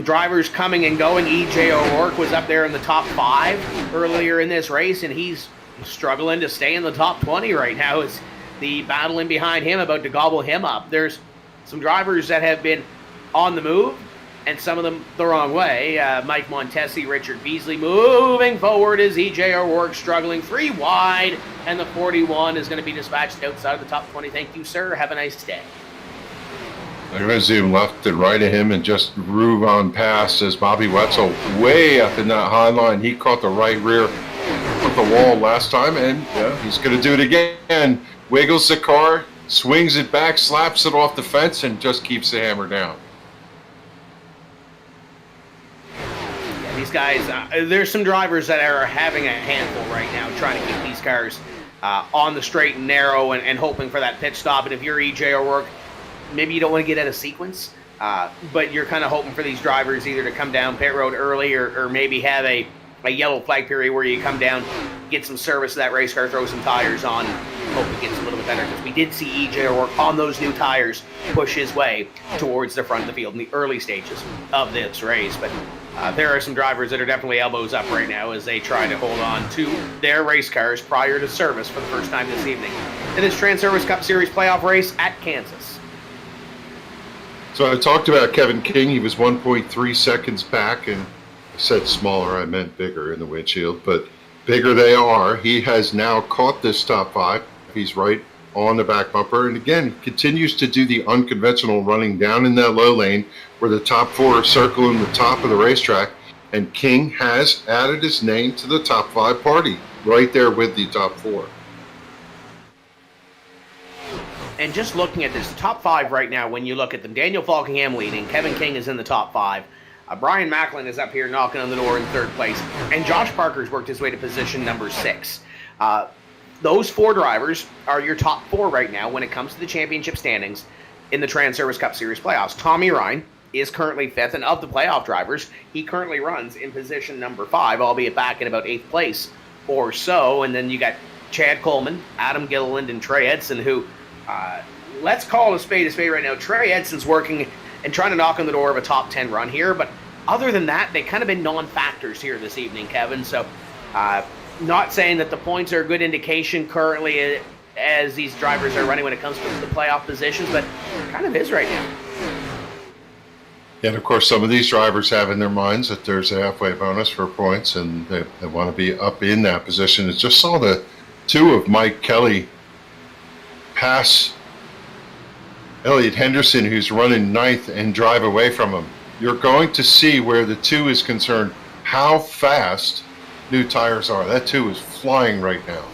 drivers coming and going. E.J. O'Rourke was up there in the top 5 earlier in this race, and he's struggling to stay in the top 20 right now. Is the battle in behind him about to gobble him up. There's some drivers that have been on the move, and some of them the wrong way. Mike Montesi, Richard Beasley moving forward as E.J. O'Rourke struggling 3 wide, and the 41 is going to be dispatched outside of the top 20. Thank you, sir. Have a nice day. They're going to zoom left and right of him and just groove on past as Bobby Wetzel way up in that high line. He caught the right rear of the wall last time, and he's going to do it again. Wiggles the car, swings it back, slaps it off the fence, and just keeps the hammer down. Yeah, these guys, there's some drivers that are having a handful right now trying to keep these cars on the straight and narrow and hoping for that pit stop. And if you're E.J. O'Rourke, maybe you don't want to get out of sequence, but you're kind of hoping for these drivers either to come down pit road early or maybe have a yellow flag period where you come down, get some service to that race car, throw some tires on, and hope it gets a little bit better. Because we did see E.J. O'Rourke on those new tires push his way towards the front of the field in the early stages of this race. But there are some drivers that are definitely elbows up right now as they try to hold on to their race cars prior to service for the first time this evening in this Transervice Cup Series playoff race at Kansas. So I talked about Kevin King. He was 1.3 seconds back, and I said smaller, I meant bigger in the windshield, but bigger they are. He has now caught this top 5. He's right on the back bumper, and again, continues to do the unconventional running down in that low lane where the top 4 are circling the top of the racetrack, and King has added his name to the top 5 party right there with the top 4. And just looking at this top 5 right now, when you look at them, Daniel Falkingham leading, Kevin King is in the top 5, Brian Macklin is up here knocking on the door in 3rd place, and Josh Parker's worked his way to position number 6. Those 4 drivers are your top 4 right now when it comes to the championship standings in the Transervice Cup Series playoffs. Tommy Ryan is currently 5th, and of the playoff drivers, he currently runs in position number 5, albeit back in about 8th place or so. And then you got Chad Coleman, Adam Gilliland, and Trey Edson, who let's call a spade right now. Trey Edson's working and trying to knock on the door of a top 10 run here, but other than that, they've kind of been non-factors here this evening, Kevin. So not saying that the points are a good indication currently as these drivers are running when it comes to the playoff positions, but it kind of is right now. Yeah, and of course, some of these drivers have in their minds that there's a halfway bonus for points, and they want to be up in that position. I just saw the 2 of Mike Kelly pass Elliot Henderson, who's running 9th, and drive away from him. You're going to see where the 2 is concerned, how fast new tires are. That 2 is flying right now.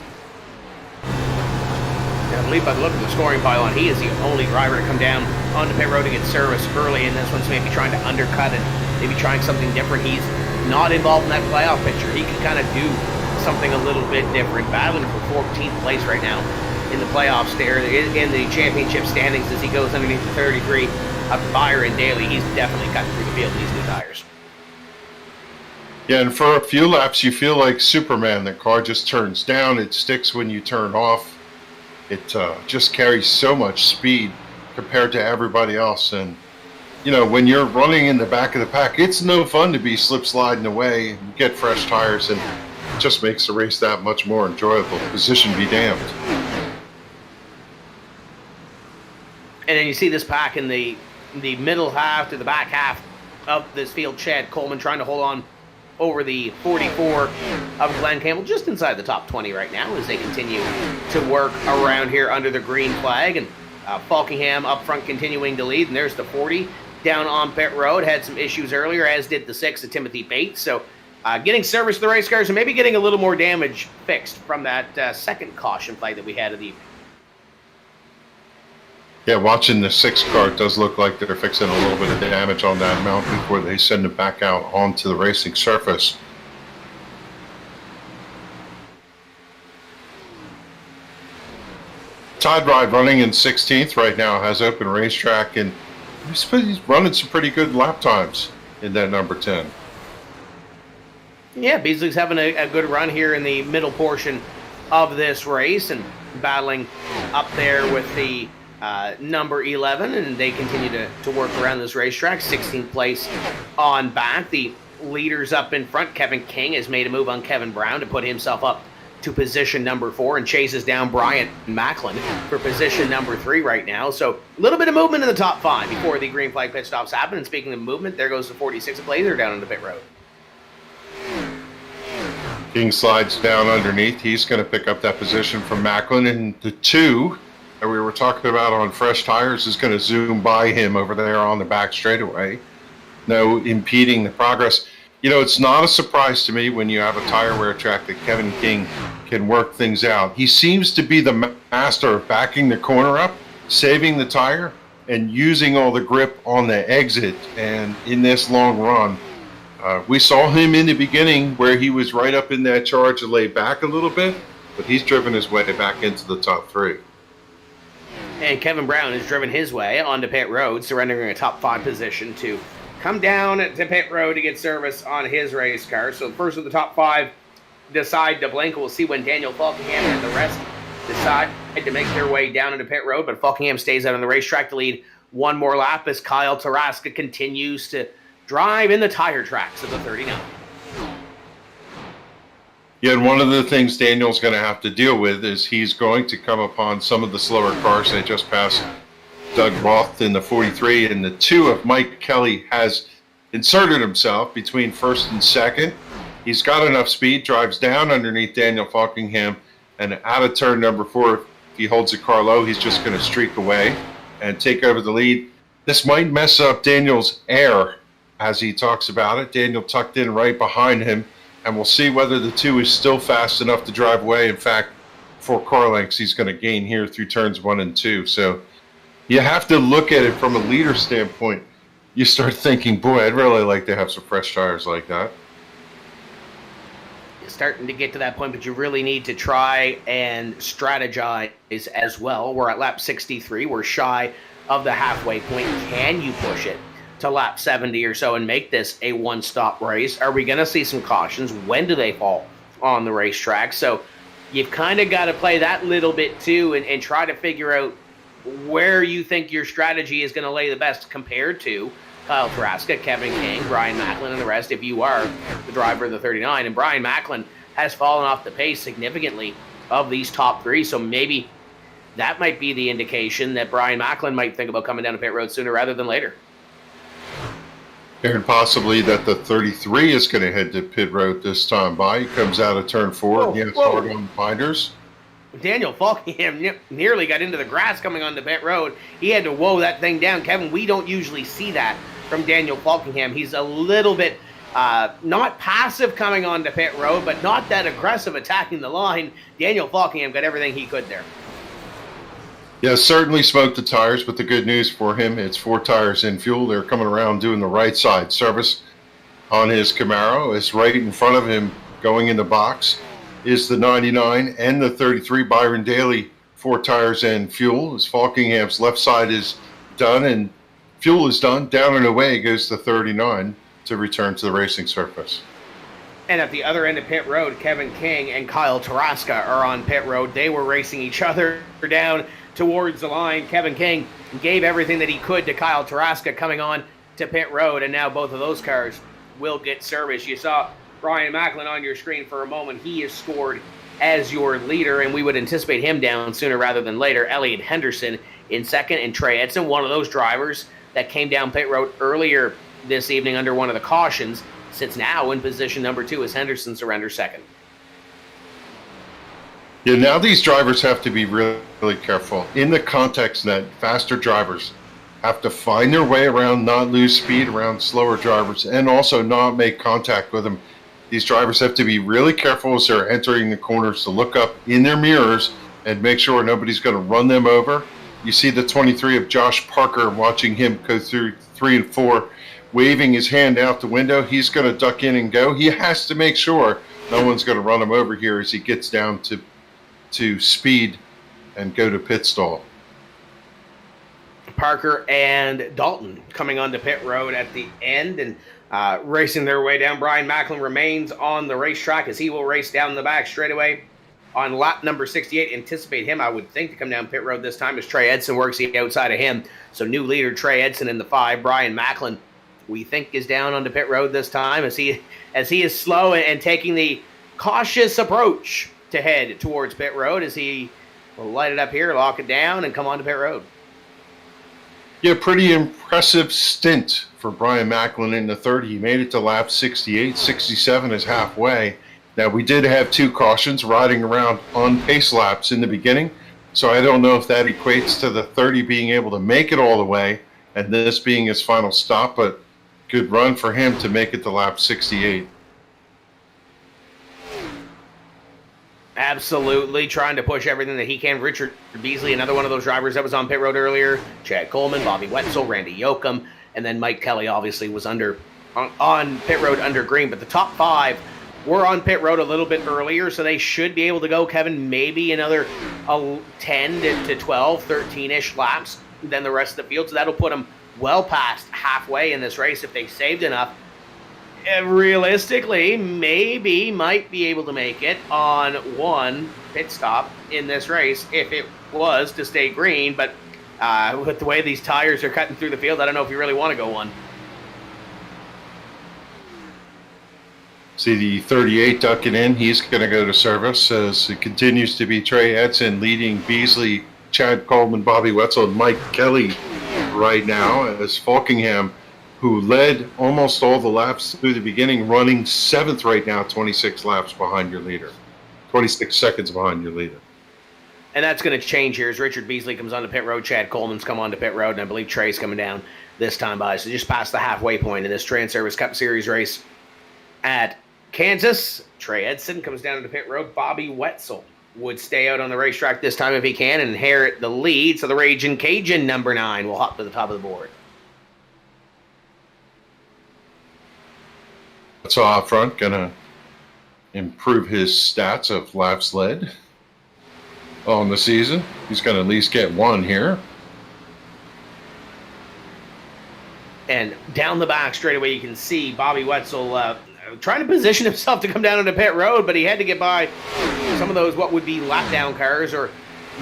I believe by the look of the scoring pylon, he is the only driver to come down onto pit road to get service early, and this one's maybe trying to undercut and maybe trying something different. He's not involved in that playoff picture. He can kind of do something a little bit different. Battling for 14th place right now in the playoffs there, in the championship standings as he goes underneath the 33 up to Byron Daly. He's definitely cutting through the field in these new tires. Yeah, and for a few laps, you feel like Superman. The car just turns down. It sticks when you turn off. It just carries so much speed. compared to everybody else. And, when you're running in the back of the pack, it's no fun to be slip sliding away and get fresh tires, and it just makes the race that much more enjoyable. Position be damned. And then you see this pack in the middle half to the back half of this field. Chad Coleman trying to hold on over the 44 of Glenn Campbell, just inside the top 20 right now as they continue to work around here under the green flag. And Falkingham up front continuing to lead. And there's the 40 down on pit road. Had some issues earlier, as did the 6 of Timothy Bates. So getting service to the race cars and maybe getting a little more damage fixed from that second caution flag that we had of the evening. Yeah, watching the 6 car, it does look like they're fixing a little bit of damage on that mount before they send it back out onto the racing surface. Todd Ride running in 16th right now, has open racetrack, and he's running some pretty good lap times in that number 10. Yeah, Beasley's having a good run here in the middle portion of this race and battling up there with the number 11, and they continue to work around this racetrack. 16th place on back. The leaders up in front. Kevin King has made a move on Kevin Brown to put himself up to position number 4 and chases down Brian Macklin for position number 3 right now. So a little bit of movement in the top 5 before the green flag pit stops happen. And speaking of movement, there goes the 46 of Blazer down on the pit road. King slides down underneath. He's going to pick up that position from Macklin, and the 2 that we were talking about on fresh tires is going to zoom by him over there on the back straightaway. No impeding the progress. It's not a surprise to me when you have a tire wear track that Kevin King can work things out. He seems to be the master of backing the corner up, saving the tire, and using all the grip on the exit. And in this long run, we saw him in the beginning where he was right up in that charge to lay back a little bit, but he's driven his way back into the top 3. And Kevin Brown has driven his way onto pit road, surrendering a top 5 position to come down to pit road to get service on his race car. So the first of the top 5 decide to blink. We'll see when Daniel Falkingham and the rest decide to make their way down into pit road. But Falkingham stays out on the racetrack to lead one more lap as Kyle Turaska continues to drive in the tire tracks of the 39. Yeah, and one of the things Daniel's going to have to deal with is he's going to come upon some of the slower cars. They just passed Doug Roth in the 43, and the 2 of Mike Kelly has inserted himself between first and second. He's got enough speed, drives down underneath Daniel Falkingham, and out of turn number 4, if he holds the car low, he's just going to streak away and take over the lead. This might mess up Daniel's air as he talks about it. Daniel tucked in right behind him, and we'll see whether the 2 is still fast enough to drive away. In fact, 4 car lengths he's going to gain here through turns 1 and 2. So you have to look at it from a leader standpoint. You start thinking, boy, I'd really like to have some fresh tires like that. You're starting to get to that point, but you really need to try and strategize as well. We're at lap 63. We're shy of the halfway point. Can you push it to lap 70 or so and make this a one-stop race? Are we going to see some cautions? When do they fall on the racetrack? So you've kind of got to play that little bit too and try to figure out where you think your strategy is going to lay the best compared to Kyle Turaska, Kevin King, Brian Macklin, and the rest if you are the driver of the 39. And Brian Macklin has fallen off the pace significantly of these top 3, so maybe that might be the indication that Brian Macklin might think about coming down to pit road sooner rather than later. And possibly that the 33 is going to head to pit road this time by. He comes out of turn 4 and he has hard on binders. Daniel Falkingham nearly got into the grass coming on the pit road. He had to woe that thing down. Kevin, we don't usually see that from Daniel Falkingham. He's a little bit not passive coming on the pit road, but not that aggressive attacking the line. Daniel Falkingham got everything he could there. Yeah, certainly smoked the tires, but the good news for him, it's 4 tires in fuel. They're coming around doing the right side. Service on his Camaro is right in front of him going in the box is the 99 and the 33. Byron Daly, 4 tires and fuel. As Falkingham's left side is done and fuel is done, down and away goes the 39 to return to the racing surface. And at the other end of pit road, Kevin King and Kyle Turaska are on pit road. They were racing each other down towards the line. Kevin King gave everything that he could to Kyle Turaska coming on to pit road, and now both of those cars will get service. You saw Brian Macklin on your screen for a moment. He is scored as your leader, and we would anticipate him down sooner rather than later. Elliot Henderson in second, and Trey Edson, one of those drivers that came down pit road earlier this evening under one of the cautions, sits now in position number 2 as Henderson surrenders second. Yeah, now these drivers have to be really, really careful. In the context that faster drivers have to find their way around, not lose speed around slower drivers, and also not make contact with them. These drivers have to be really careful as they're entering the corners to look up in their mirrors and make sure nobody's going to run them over. You see the 23 of Josh Parker, watching him go through 3 and 4, waving his hand out the window. He's going to duck in and go. He has to make sure no one's going to run him over here as he gets down to speed and go to pit stall. Parker and Dalton coming onto pit road at the end and racing their way down. Brian Macklin remains on the racetrack as he will race down the back straightaway on lap number 68. Anticipate him, I would think, to come down pit road this time as Trey Edson works the outside of him. So new leader Trey Edson in the 5. Brian Macklin, we think, is down onto pit road this time as he is slow and taking the cautious approach to head towards pit road as he will light it up here, lock it down, and come on to pit road. Yeah, pretty impressive stint for Brian Macklin in the 30. He made it to lap 68. 67 is halfway. Now, we did have 2 cautions riding around on pace laps in the beginning, so I don't know if that equates to the 30 being able to make it all the way and this being his final stop, but good run for him to make it to lap 68. Absolutely trying to push everything that he can. Richard Beasley, another one of those drivers that was on pit road earlier. Chad Coleman, Bobby Wetzel, Randy Yoakum, and then Mike Kelly obviously was on pit road under green. But the top 5 were on pit road a little bit earlier, so they should be able to go, Kevin, maybe another 10 to 12, 13-ish laps than the rest of the field. So that'll put them well past halfway in this race if they saved enough. Realistically, maybe might be able to make it on one pit stop in this race if it was to stay green, but with the way these tires are cutting through the field, I don't know if you really want to go one. See the 38 ducking in. He's going to go to service as it continues to be Trey Edson leading Beasley, Chad Coleman, Bobby Wetzel, and Mike Kelly right now as Falkingham, who led almost all the laps through the beginning, running 7th right now, 26 laps behind your leader. 26 seconds behind your leader. And that's going to change here as Richard Beasley comes onto pit road. Chad Coleman's come onto pit road, and I believe Trey's coming down this time by. So just past the halfway point in this Transervice Cup Series race at Kansas. Trey Edson comes down to pit road. Bobby Wetzel would stay out on the racetrack this time if he can and inherit the lead. So the Ragin' Cajun number 9 will hop to the top of the board. So out front, gonna improve his stats of laps led on the season. He's gonna at least get 1 here. And down the back straightaway, you can see Bobby Wetzel trying to position himself to come down onto pit road, but he had to get by some of those what would be lap down cars or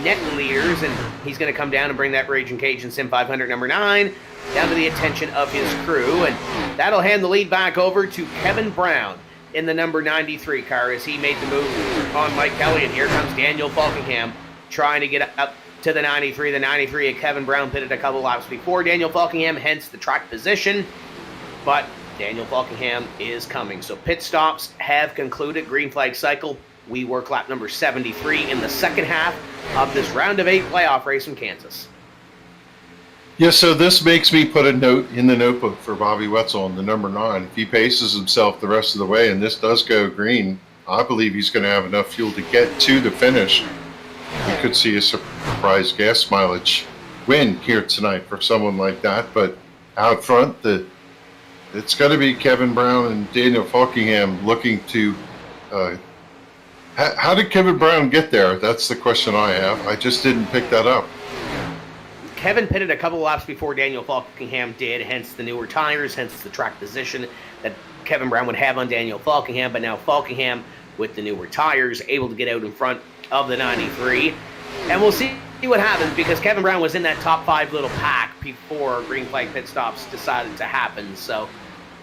net leaders, and he's going to come down and bring that Ragin' Cajun SIM500 number 9 down to the attention of his crew, and that'll hand the lead back over to Kevin Brown in the number 93 car as he made the move on Mike Kelly, and here comes Daniel Falkingham trying to get up to the 93. The 93 of Kevin Brown pitted a couple laps before Daniel Falkingham, hence the track position, but Daniel Falkingham is coming. So pit stops have concluded. Green flag cycle. We work lap number 73 in the second half of this round of 8 playoff race in Kansas. Yeah, so this makes me put a note in the notebook for Bobby Wetzel on the number 9. If he paces himself the rest of the way and this does go green, I believe he's going to have enough fuel to get to the finish. We could see a surprise gas mileage win here tonight for someone like that. But out front, it's going to be Kevin Brown and Daniel Falkingham looking to... how did Kevin Brown get there? That's the question I have. I just didn't pick that up. Kevin pitted a couple laps before Daniel Falkingham did, hence the newer tires, hence the track position that Kevin Brown would have on Daniel Falkingham. But now Falkingham, with the newer tires, able to get out in front of the 93. And we'll see what happens, because Kevin Brown was in that top 5 little pack before green flag pit stops decided to happen. So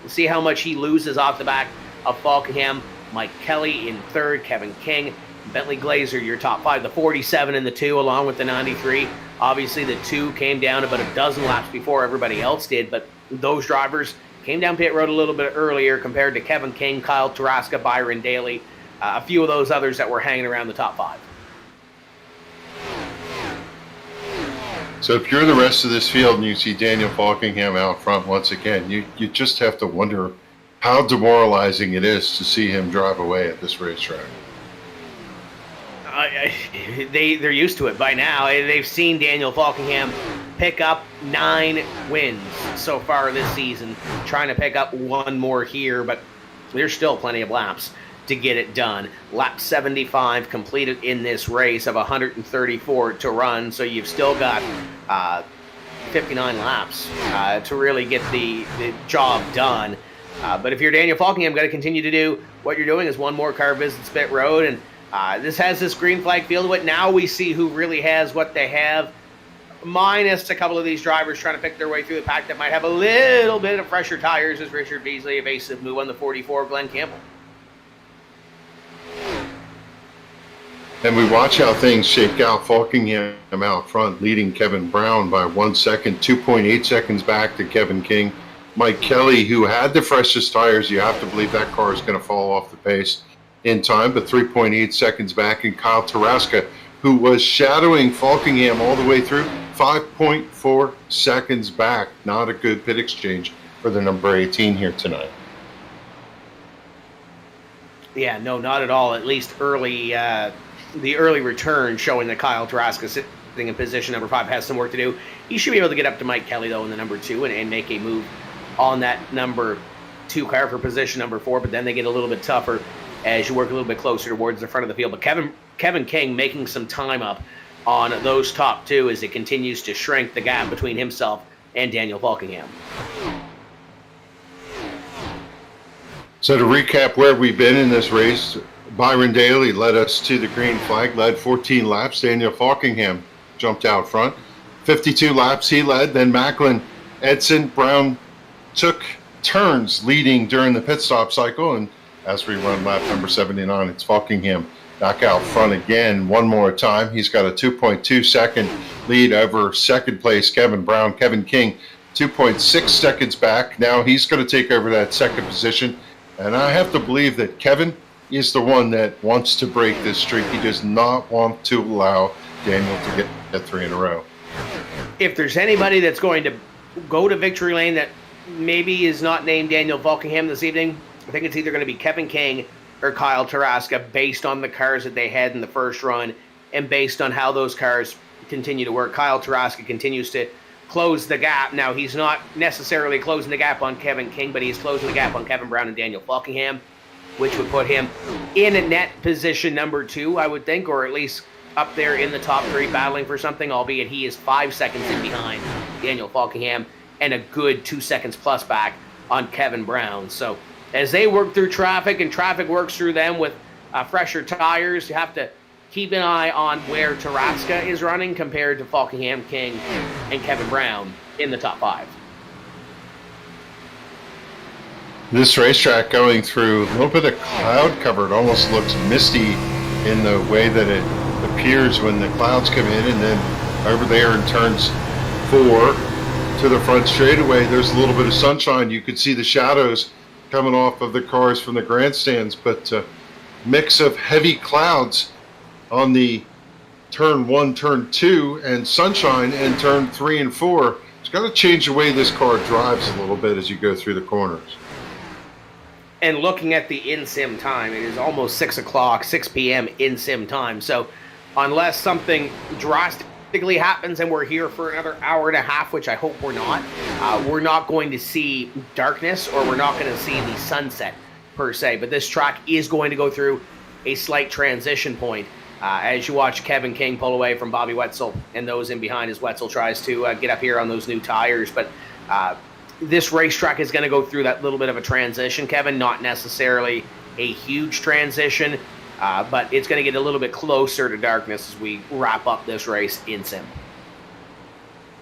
we'll see how much he loses off the back of Falkingham. Mike Kelly in third, Kevin King, Bentley Glazer, your top 5, the 47 and the 2, along with the 93. Obviously, the 2 came down about a dozen laps before everybody else did, but those drivers came down pit road a little bit earlier compared to Kevin King, Kyle Turaska, Byron Daly, a few of those others that were hanging around the top 5. So if you're the rest of this field and you see Daniel Falkingham out front once again, you just have to wonder how demoralizing it is to see him drive away at this racetrack. They're used to it by now. They've seen Daniel Falkingham pick up 9 wins so far this season, trying to pick up 1 more here, but there's still plenty of laps to get it done. Lap 75 completed in this race of 134 to run, so you've still got 59 laps to really get the job done. But if you're Daniel Falkingham, got to continue to do what you're doing, is 1 more car visits pit road, and this has this green flag feel to it. Now we see who really has what they have, minus a couple of these drivers trying to pick their way through the pack that might have a little bit of fresher tires, as Richard Beasley evasive move on the 44, Glenn Campbell. And we watch how things shake out. Falkingham out front, leading Kevin Brown by 1 second, 2.8 seconds back to Kevin King. Mike Kelly, who had the freshest tires, you have to believe that car is going to fall off the pace in time, but 3.8 seconds back. And Kyle Turaska, who was shadowing Falkingham all the way through, 5.4 seconds back. Not a good pit exchange for the number 18 here tonight. Yeah, no, not at all. At least early, the early return showing that Kyle Turaska sitting in position number 5 has some work to do. He should be able to get up to Mike Kelly, though, in the number 2 and make a move on that number 2 car for position number 4, but then they get a little bit tougher as you work a little bit closer towards the front of the field. But Kevin King making some time up on those top 2 as it continues to shrink the gap between himself and Daniel Falkingham. So to recap where we've been in this race, Byron Daly led us to the green flag, led 14 laps. Daniel Falkingham jumped out front. 52 laps he led. Then Macklin, Edson, Brown took turns leading during the pit stop cycle. And as we run lap number 79, it's Falkingham back out front again one more time. He's got a 2.2 second lead over second place Kevin Brown. Kevin King, 2.6 seconds back. Now he's going to take over that second position. And I have to believe that Kevin is the one that wants to break this streak. He does not want to allow Daniel to get 3 in a row. If there's anybody that's going to go to victory lane that maybe is not named Daniel Falkingham this evening, I think it's either going to be Kevin King or Kyle Turaska, based on the cars that they had in the first run and based on how those cars continue to work. Kyle Turaska continues to close the gap. Now, he's not necessarily closing the gap on Kevin King, but he's closing the gap on Kevin Brown and Daniel Falkingham, which would put him in a net position number 2, I would think, or at least up there in the top 3 battling for something, albeit he is 5 seconds in behind Daniel Falkingham and a good 2 seconds plus back on Kevin Brown. So as they work through traffic and traffic works through them with fresher tires, you have to keep an eye on where Turaska is running compared to Falkingham, King, and Kevin Brown in the top 5. This racetrack going through a little bit of cloud cover. It almost looks misty in the way that it appears when the clouds come in. And then over there in turns 4 to the front straightaway, there's a little bit of sunshine. You could see the shadows coming off of the cars from the grandstands, but mix of heavy clouds on the turn 1, turn 2, and sunshine in turn 3 and 4. It's got to change the way this car drives a little bit as you go through the corners. And looking at the in-sim time, it is almost 6 o'clock, 6 p.m. in-sim time. So unless something drastically happens and we're here for another hour and a half, which I hope we're not going to see darkness, or we're not going to see the sunset per se. But this track is going to go through a slight transition point as you watch Kevin King pull away from Bobby Wetzel and those in behind as Wetzel tries to get up here on those new tires. But this racetrack is going to go through that little bit of a transition, Kevin, not necessarily a huge transition. but it's going to get a little bit closer to darkness as we wrap up this race in sim.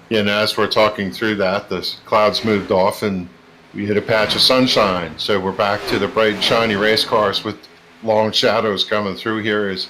Yeah, and as we're talking through that, the clouds moved off and we hit a patch of sunshine. So we're back to the bright and shiny race cars with long shadows coming through here as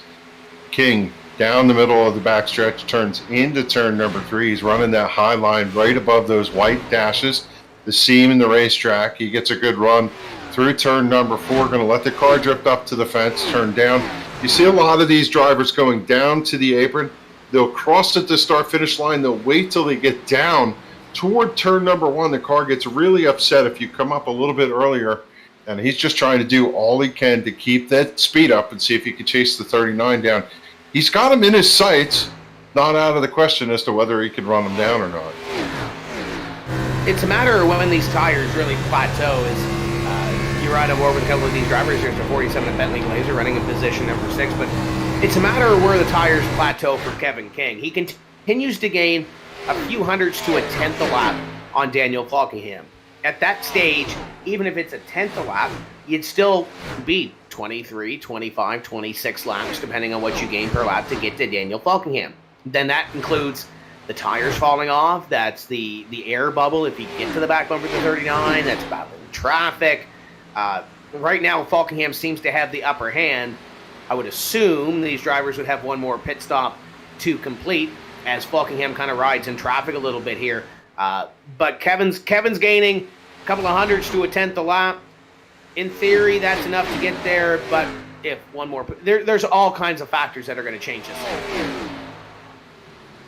King down the middle of the backstretch turns into turn number 3. He's running that high line right above those white dashes, the seam in the racetrack. He gets a good run through turn number 4, going to let the car drift up to the fence, turn down. You see a lot of these drivers going down to the apron. They'll cross at the start-finish line. They'll wait till they get down toward turn number 1. The car gets really upset if you come up a little bit earlier, and he's just trying to do all he can to keep that speed up and see if he can chase the 39 down. He's got him in his sights, not out of the question as to whether he can run him down or not. It's a matter of when these tires really plateau. You're right, I'm over with a couple of these drivers. There's a 47 Bentley Glazer running in position number 6, but it's a matter of where the tires plateau for Kevin King. He continues to gain a few hundredths to a tenth a lap on Daniel Falkingham. At that stage, even if it's a tenth a lap, you'd still be 23, 25, 26 laps, depending on what you gain per lap to get to Daniel Falkingham. Then that includes the tires falling off. That's the air bubble if you get to the back bumper to 39. That's battling traffic. Right now, Falkingham seems to have the upper hand. I would assume these drivers would have one more pit stop to complete as Falkingham kind of rides in traffic a little bit here. But Kevin's gaining a couple of hundredths to a tenth a lap. In theory, that's enough to get there, but if one more... There's all kinds of factors that are going to change this.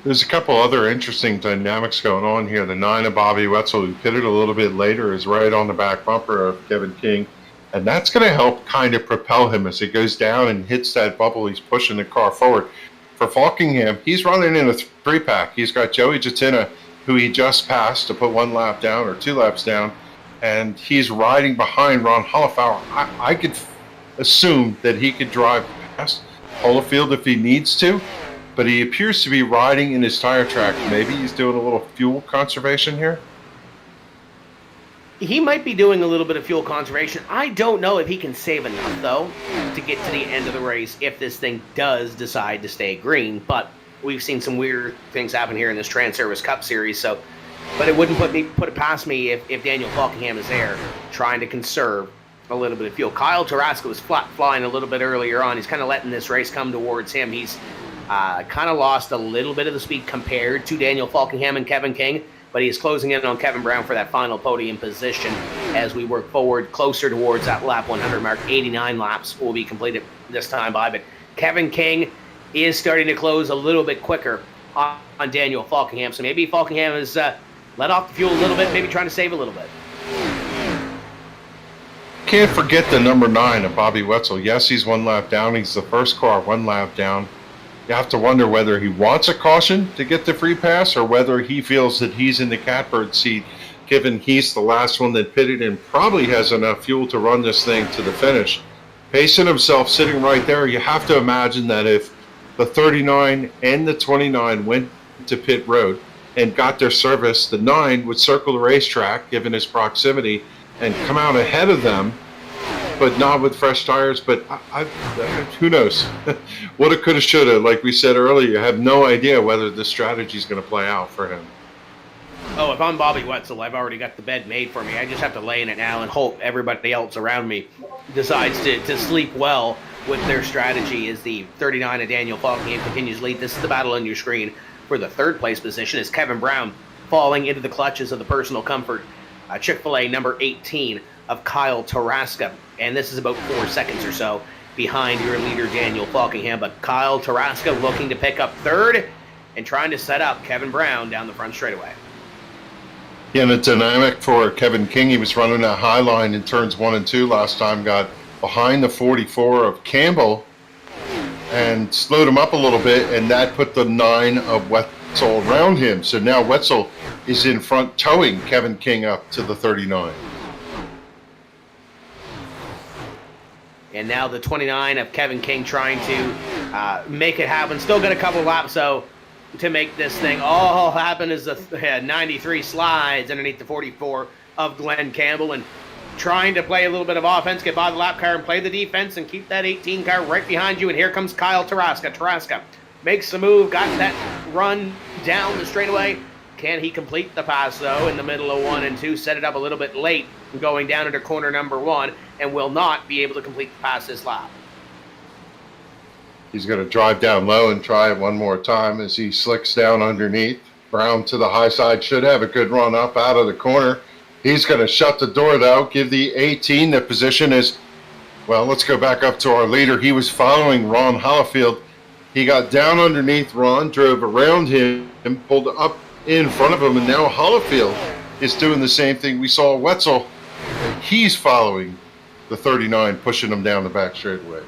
There's a couple other interesting dynamics going on here. The 9 of Bobby Wetzel, who pitted a little bit later, is right on the back bumper of Kevin King. And that's going to help kind of propel him as he goes down and hits that bubble. He's pushing the car forward. For Falkingham, he's running in a 3-pack. He's got Joey Jatina, who he just passed to put 1 lap down or 2 laps down. And he's riding behind Ron Hollefauer. I could assume that he could drive past Holyfield if he needs to. But he appears to be riding in his tire track. Maybe he's doing a little fuel conservation here? He might be doing a little bit of fuel conservation. I don't know if he can save enough, though, to get to the end of the race if this thing does decide to stay green. But we've seen some weird things happen here in this Transervice Cup Series. But it wouldn't put it past me if Daniel Falkingham is there trying to conserve a little bit of fuel. Kyle Turaska was flying a little bit earlier on. He's kind of letting this race come towards him. He's kind of lost a little bit of the speed compared to Daniel Falkingham and Kevin King, but he is closing in on Kevin Brown for that final podium position as we work forward closer towards that lap 100 mark. 89 laps will be completed this time by, but Kevin King is starting to close a little bit quicker on Daniel Falkingham, so maybe Falkingham has let off the fuel a little bit, maybe trying to save a little bit. Can't forget the number 9 of Bobby Wetzel. Yes, he's 1 lap down. He's the first car 1 lap down. You have to wonder whether he wants a caution to get the free pass or whether he feels that he's in the catbird seat, given he's the last one that pitted and probably has enough fuel to run this thing to the finish. Pacing himself sitting right there, you have to imagine that if the 39 and the 29 went to pit road and got their service, the 9 would circle the racetrack, given his proximity, and come out ahead of them, but not with fresh tires. But who knows? Woulda, coulda, shoulda. Like we said earlier, you have no idea whether this strategy is going to play out for him. Oh, if I'm Bobby Wetzel, I've already got the bed made for me. I just have to lay in it now and hope everybody else around me decides to sleep well with their strategy as the 39 of Daniel Falkingham continues to lead. This is the battle on your screen for the 3rd place position as Kevin Brown falling into the clutches of the personal comfort Chick-fil-A number 18 of Kyle Tarrasco. And this is about 4 seconds or so behind your leader, Daniel Falkingham. But Kyle Turaska looking to pick up 3rd and trying to set up Kevin Brown down the front straightaway. Yeah, and the dynamic for Kevin King, he was running a high line in turns 1 and 2 last time, got behind the 44 of Campbell and slowed him up a little bit, and that put the 9 of Wetzel around him. So now Wetzel is in front towing Kevin King up to the 39. And now the 29 of Kevin King trying to make it happen. Still got a couple laps, though, to make this thing all happen as the 93 slides underneath the 44 of Glenn Campbell and trying to play a little bit of offense, get by the lap car and play the defense and keep that 18 car right behind you. And here comes Kyle Turaska. Turaska makes the move, got that run down the straightaway. Can he complete the pass, though, in the middle of 1 and 2? Set it up a little bit late going down into corner number 1 and will not be able to complete the pass this lap. He's going to drive down low and try it one more time as he slicks down underneath. Brown to the high side, should have a good run up out of the corner. He's going to shut the door, though, give the 18 the position is, well, let's go back up to our leader. He was following Ron Hollifield. He got down underneath Ron, drove around him, and pulled up in front of him, and now Hollifield is doing the same thing. We saw Wetzel. He's following the 39, pushing him down the back straightaway.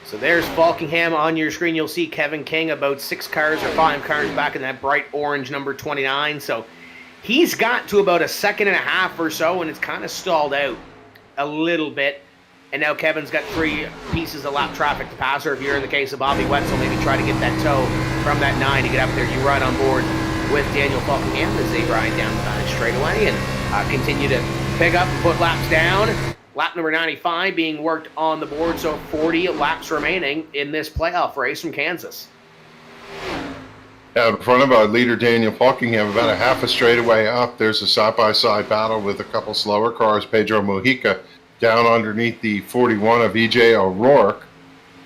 So there's Falkingham on your screen. You'll see Kevin King about 6 cars or 5 cars back in that bright orange number 29. So he's got to about a second and a half or so, and it's kind of stalled out a little bit. And now Kevin's got 3 pieces of lap traffic to pass, or if you're in the case of Bobby Wetzel, maybe try to get that tow from that 9 to get up there. You ride on board with Daniel Falkingham as they ride down the back straightaway and continue to pick up and put laps down. Lap number 95 being worked on the board, so 40 laps remaining in this playoff race from Kansas. Out in front of our leader, Daniel Falkingham, about a half a straightaway up. There's a side-by-side battle with a couple slower cars. Pedro Mojica down underneath the 41 of E.J. O'Rourke.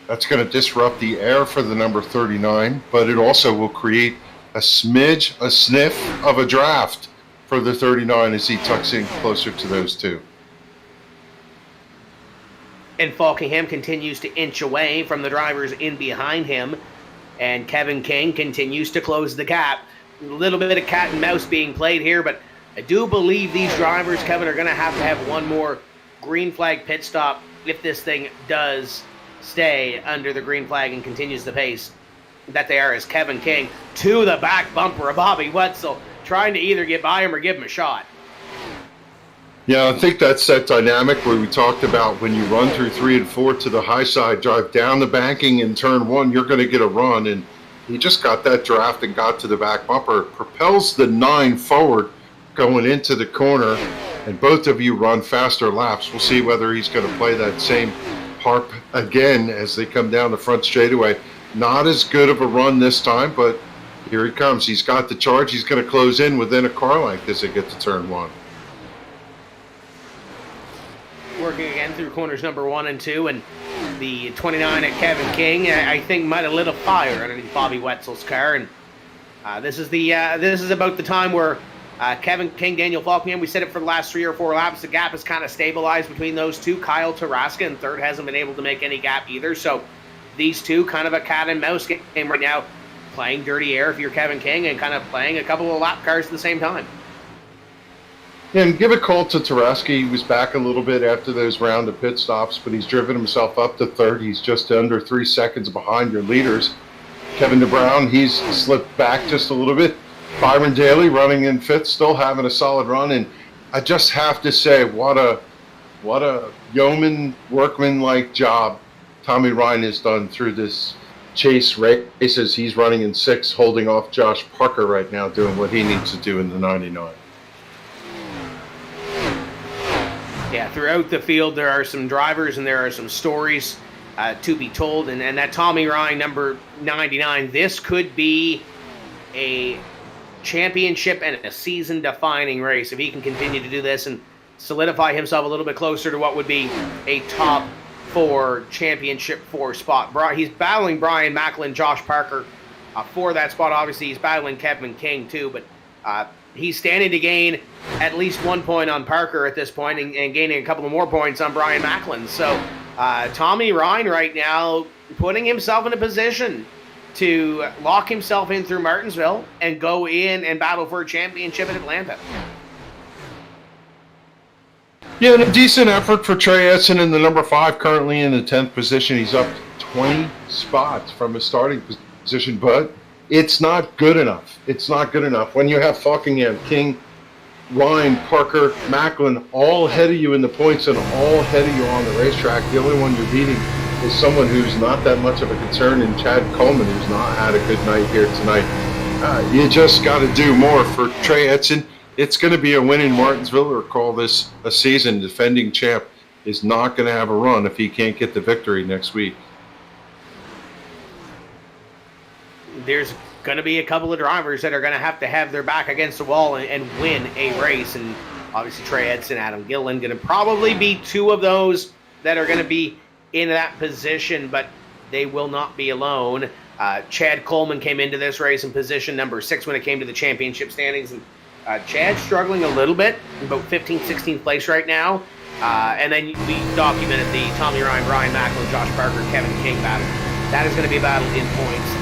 That's going to disrupt the air for the number 39, but it also will create a sniff of a draft for the 39 as he tucks in closer to those 2. And Falkingham continues to inch away from the drivers in behind him. And Kevin King continues to close the gap. A little bit of cat and mouse being played here, but I do believe these drivers, Kevin, are going to have one more green flag pit stop if this thing does stay under the green flag and continues the pace that they are, as Kevin King to the back bumper of Bobby Wetzel, trying to either get by him or give him a shot. Yeah, I think that's that dynamic where we talked about when you run through 3 and 4 to the high side, drive down the banking in turn 1, you're going to get a run. And he just got that draft and got to the back bumper. Propels the 9 forward going into the corner, and both of you run faster laps. We'll see whether he's going to play that same harp again as they come down the front straightaway. Not as good of a run this time, but here he comes. He's got the charge. He's going to close in within a car length as they get to turn 1. Working again through corners number 1 and 2, and the 29 at Kevin King, I think, might have lit a fire underneath Bobby Wetzel's car. And this is about the time where Kevin King, Daniel Falkingham, we said it for the last 3 or 4 laps. The gap has kind of stabilized between those 2. Kyle Turaska in third hasn't been able to make any gap either. So these 2, kind of a cat and mouse game right now, playing dirty air if you're Kevin King, and kind of playing a couple of lap cars at the same time. And give a call to Turaska. He was back a little bit after those round of pit stops, but he's driven himself up to third. He's just under 3 seconds behind your leaders. Kevin DeBrown, he's slipped back just a little bit. Byron Daly running in fifth, still having a solid run. And I just have to say, what a yeoman, workman-like job Tommy Ryan has done through this chase races. He's running in 6th, holding off Josh Parker right now, doing what he needs to do in the 99. Yeah, throughout the field there are some drivers and there are some stories to be told. And that Tommy Ryan, number 99, this could be a championship and a season-defining race if he can continue to do this and solidify himself a little bit closer to what would be a top 4 championship 4 spot. He's battling Brian Macklin, Josh Parker for that spot. Obviously, he's battling Kevin King too, but he's standing to gain at least 1 point on Parker at this point and gaining a couple of more points on Brian Macklin. So Tommy Ryan right now putting himself in a position to lock himself in through Martinsville and go in and battle for a championship in Atlanta. Yeah, and a decent effort for Trey Edson in the number 5, currently in the 10th position. He's up 20 spots from his starting position, but it's not good enough. It's not good enough. When you have Falkingham, King, Ryan, Parker, Macklin all ahead of you in the points and all ahead of you on the racetrack, the only one you're beating is someone who's not that much of a concern in Chad Coleman, who's not had a good night here tonight. You just got to do more for Trey Edson. it's going to be a win in Martinsville, or call this a season. Defending champ is not going to have a run if he can't get the victory next week. There's going to be a couple of drivers that are going to have their back against the wall and win a race. And obviously Trey Edson, Adam Gillen going to probably be two of those that are going to be in that position, but they will not be alone. Chad Coleman came into this race in position number 6 when it came to the championship standings. And Chad's struggling a little bit, about 15th, 16th place right now. And then we documented the Tommy Ryan, Brian Macklin, Josh Parker, Kevin King battle. That is going to be a battle in points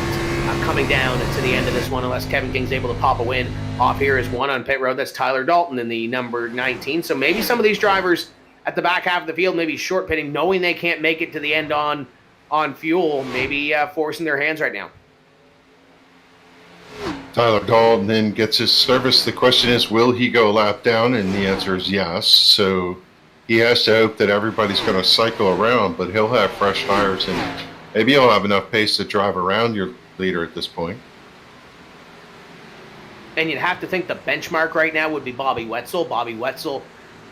coming down to the end of this one, unless Kevin King's able to pop a win. Off here is one on pit road. That's Tyler Dalton in the number 19. So maybe some of these drivers at the back half of the field, maybe short pitting, knowing they can't make it to the end on fuel, maybe forcing their hands right now. Tyler Dalton then gets his service. The question is, will he go a lap down? And the answer is yes. So he has to hope that everybody's going to cycle around, but he'll have fresh tires and maybe he'll have enough pace to drive around your leader at this point. And you'd have to think the benchmark right now would be Bobby Wetzel. Bobby Wetzel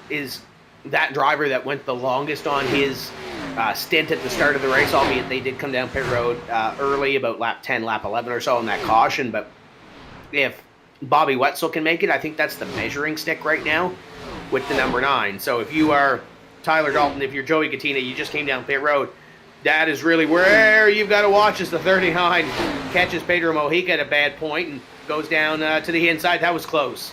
is that driver that went the longest on his stint at the start of the race, albeit they did come down pit road early, about lap 10, lap 11 or so on that caution. But if Bobby Wetzel can make it, I think that's the measuring stick right now with the number 9. So if you are Tyler Dalton, if you're Joey Katina, you just came down pit road, that is really where you've got to watch as the 39 catches Pedro Mojica at a bad point and goes down to the inside. That was close.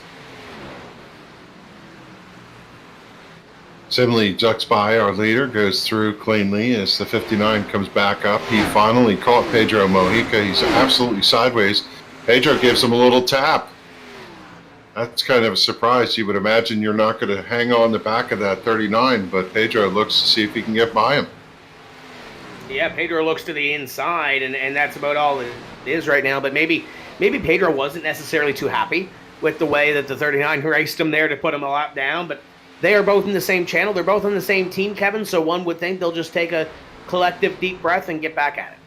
Suddenly, Jux by our leader goes through cleanly as the 59 comes back up. He finally caught Pedro Mojica. He's absolutely sideways. Pedro gives him a little tap. That's kind of a surprise. You would imagine you're not going to hang on the back of that 39, but Pedro looks to see if he can get by him. Yeah, Pedro looks to the inside, and that's about all it is right now. But maybe Pedro wasn't necessarily too happy with the way that the 39 raced him there to put him a lap down. But they are both in the same channel. They're both on the same team, Kevin, so one would think they'll just take a collective deep breath and get back at it.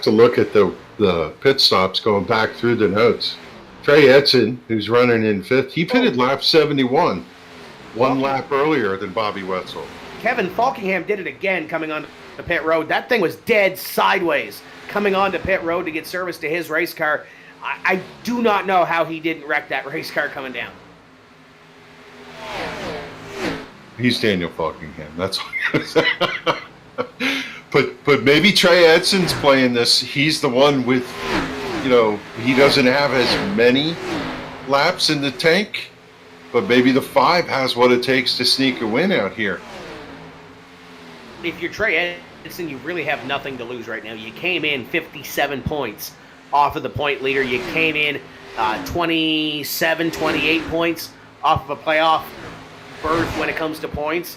To look at the pit stops going back through the notes. Trey Edson, who's running in 5th, he pitted lap 71. One lap earlier than Bobby Wetzel. Kevin Falkingham did it again coming on the pit road. That thing was dead sideways coming onto pit road to get service to his race car. I do not know how he didn't wreck that race car coming down. He's Daniel Falkingham. That's all I'm going to say. But maybe Trey Edson's playing this. He's the one with, he doesn't have as many laps in the tank. But maybe the 5 has what it takes to sneak a win out here. If you're Trey Edson, you really have nothing to lose right now. You came in 57 points off of the point leader. You came in 27, 28 points off of a playoff berth when it comes to points.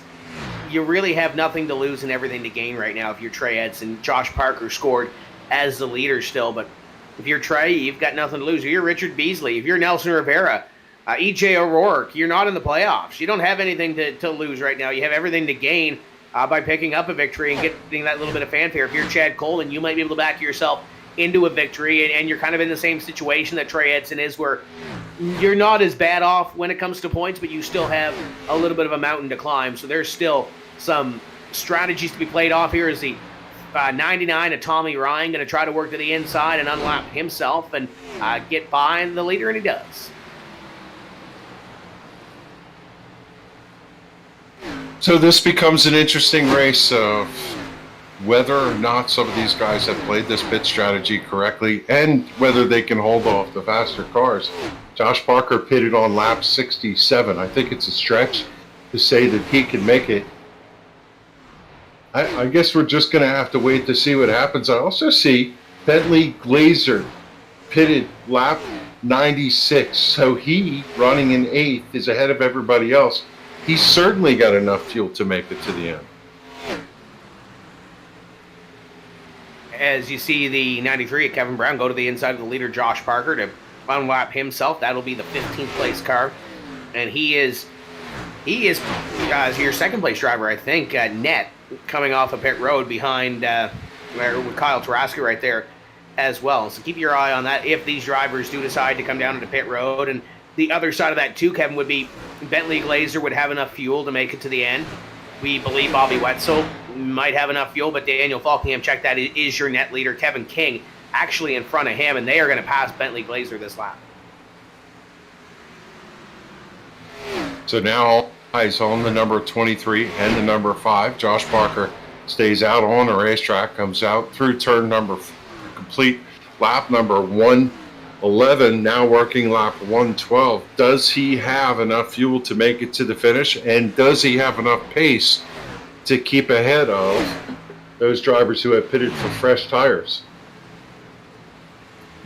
You really have nothing to lose and everything to gain right now if you're Trey Edson. Josh Parker scored as the leader still, but if you're Trey, you've got nothing to lose. If you're Richard Beasley, if you're Nelson Rivera, E.J. O'Rourke, you're not in the playoffs. You don't have anything to lose right now. You have everything to gain by picking up a victory and getting that little bit of fanfare. If you're Chad Coleman, you might be able to back yourself into a victory, and you're kind of in the same situation that Trey Edson is, where you're not as bad off when it comes to points, but you still have a little bit of a mountain to climb. So there's still some strategies to be played off here. Is the 99 of Tommy Ryan going to try to work to the inside and unlap himself and get by the leader, and he does. So this becomes an interesting race of whether or not some of these guys have played this pit strategy correctly and whether they can hold off the faster cars. Josh Parker pitted on lap 67. I think it's a stretch to say that he can make it. I guess we're just going to have to wait to see what happens. I also see Bentley Glazer pitted lap 96. So he, running in 8th, is ahead of everybody else. He's certainly got enough fuel to make it to the end. As you see the 93 of Kevin Brown go to the inside of the leader, Josh Parker, to unlap himself. That'll be the 15th place car. And he is your second place driver, I think, net, coming off of pit road behind with Kyle Turaska right there. as well. So keep your eye on that if these drivers do decide to come down to pit road. And the other side of that too, Kevin, would be Bentley Glazer would have enough fuel to make it to the end. We believe Bobby Wetzel might have enough fuel, but Daniel Falkingham, check that, is your net leader. Kevin King actually in front of him, and they are going to pass Bentley Glazer this lap. So now all eyes on the number 23 and the number 5. Josh Parker stays out on the racetrack, comes out through turn number 4, complete lap number 111, now working lap 112. Does he have enough fuel to make it to the finish, and does he have enough pace to keep ahead of those drivers who have pitted for fresh tires?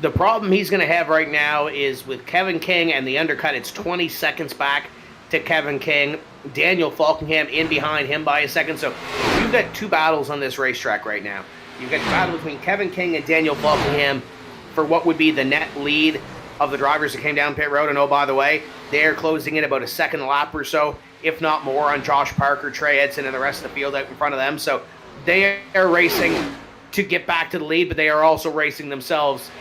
The problem he's going to have right now is with Kevin King and the undercut, it's 20 seconds back to Kevin King. Daniel Falkingham in behind him by a second. So you've got two battles on this racetrack right now. You've got the battle between Kevin King and Daniel Falkingham for what would be the net lead of the drivers that came down pit road. And oh, by the way, they're closing in about a second lap or so, if not more, on Josh Parker, Trey Edson, and the rest of the field out in front of them. So they are racing to get back to the lead, but they are also racing themselves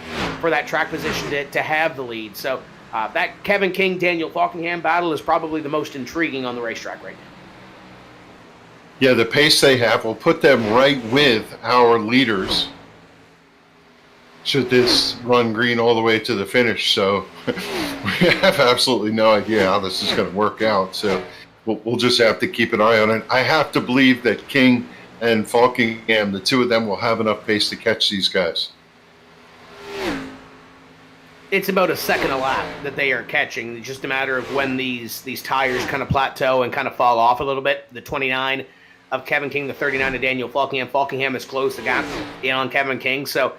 for that track position to have the lead. So that Kevin King, Daniel Falkingham battle is probably the most intriguing on the racetrack right now. Yeah, the pace they have will put them right with our leaders should this run green all the way to the finish. So we have absolutely no idea how this is going to work out. So we'll just have to keep an eye on it. I have to believe that King and Falkingham, the two of them, will have enough pace to catch these guys. It's about a second a lap that they are catching. It's just a matter of when these tires kind of plateau and kind of fall off a little bit. The 29 of Kevin King, the 39 of Daniel Falkingham. Falkingham has closed the gap in on Kevin King. So,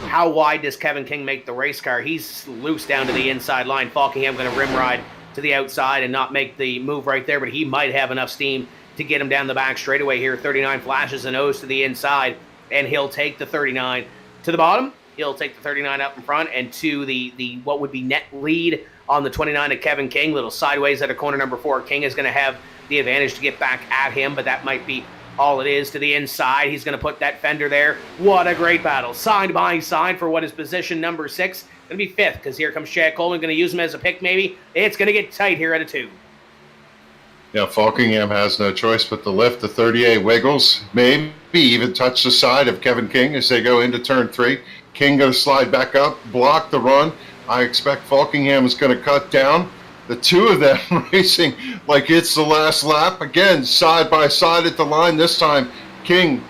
how wide does Kevin King make the race car? He's loose down to the inside line. Falkingham going to rim ride to the outside and not make the move right there, but he might have enough steam to get him down the back straightaway here. 39 flashes and O's to the inside, and he'll take the 39 to the bottom. He'll take the 39 up in front and to the what would be net lead on the 29 of Kevin King. Little sideways at a corner number 4. King is going to have the advantage to get back at him, but that might be all it is. To the inside, he's going to put that fender there. What a great battle. Side by side for what is position number 6. Going to be 5th because here comes Chad Coleman. Going to use him as a pick maybe. It's going to get tight here at a 2. Yeah, Falkingham has no choice but to lift the 38 wiggles. Maybe even touch the side of Kevin King as they go into turn 3. King going to slide back up, block the run. I expect Falkingham is going to cut down. The two of them racing like it's the last lap. Again, side by side at the line. This time, King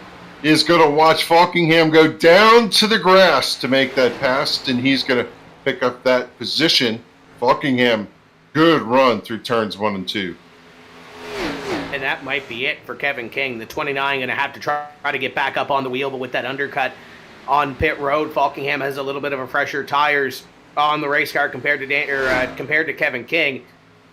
is going to watch Falkingham go down to the grass to make that pass, and he's going to pick up that position. Falkingham, good run through turns 1 and 2. And that might be it for Kevin King. The 29 going to have to try to get back up on the wheel, but with that undercut on pit road, Falkingham has a little bit of a fresher tires on the race car compared to Kevin King.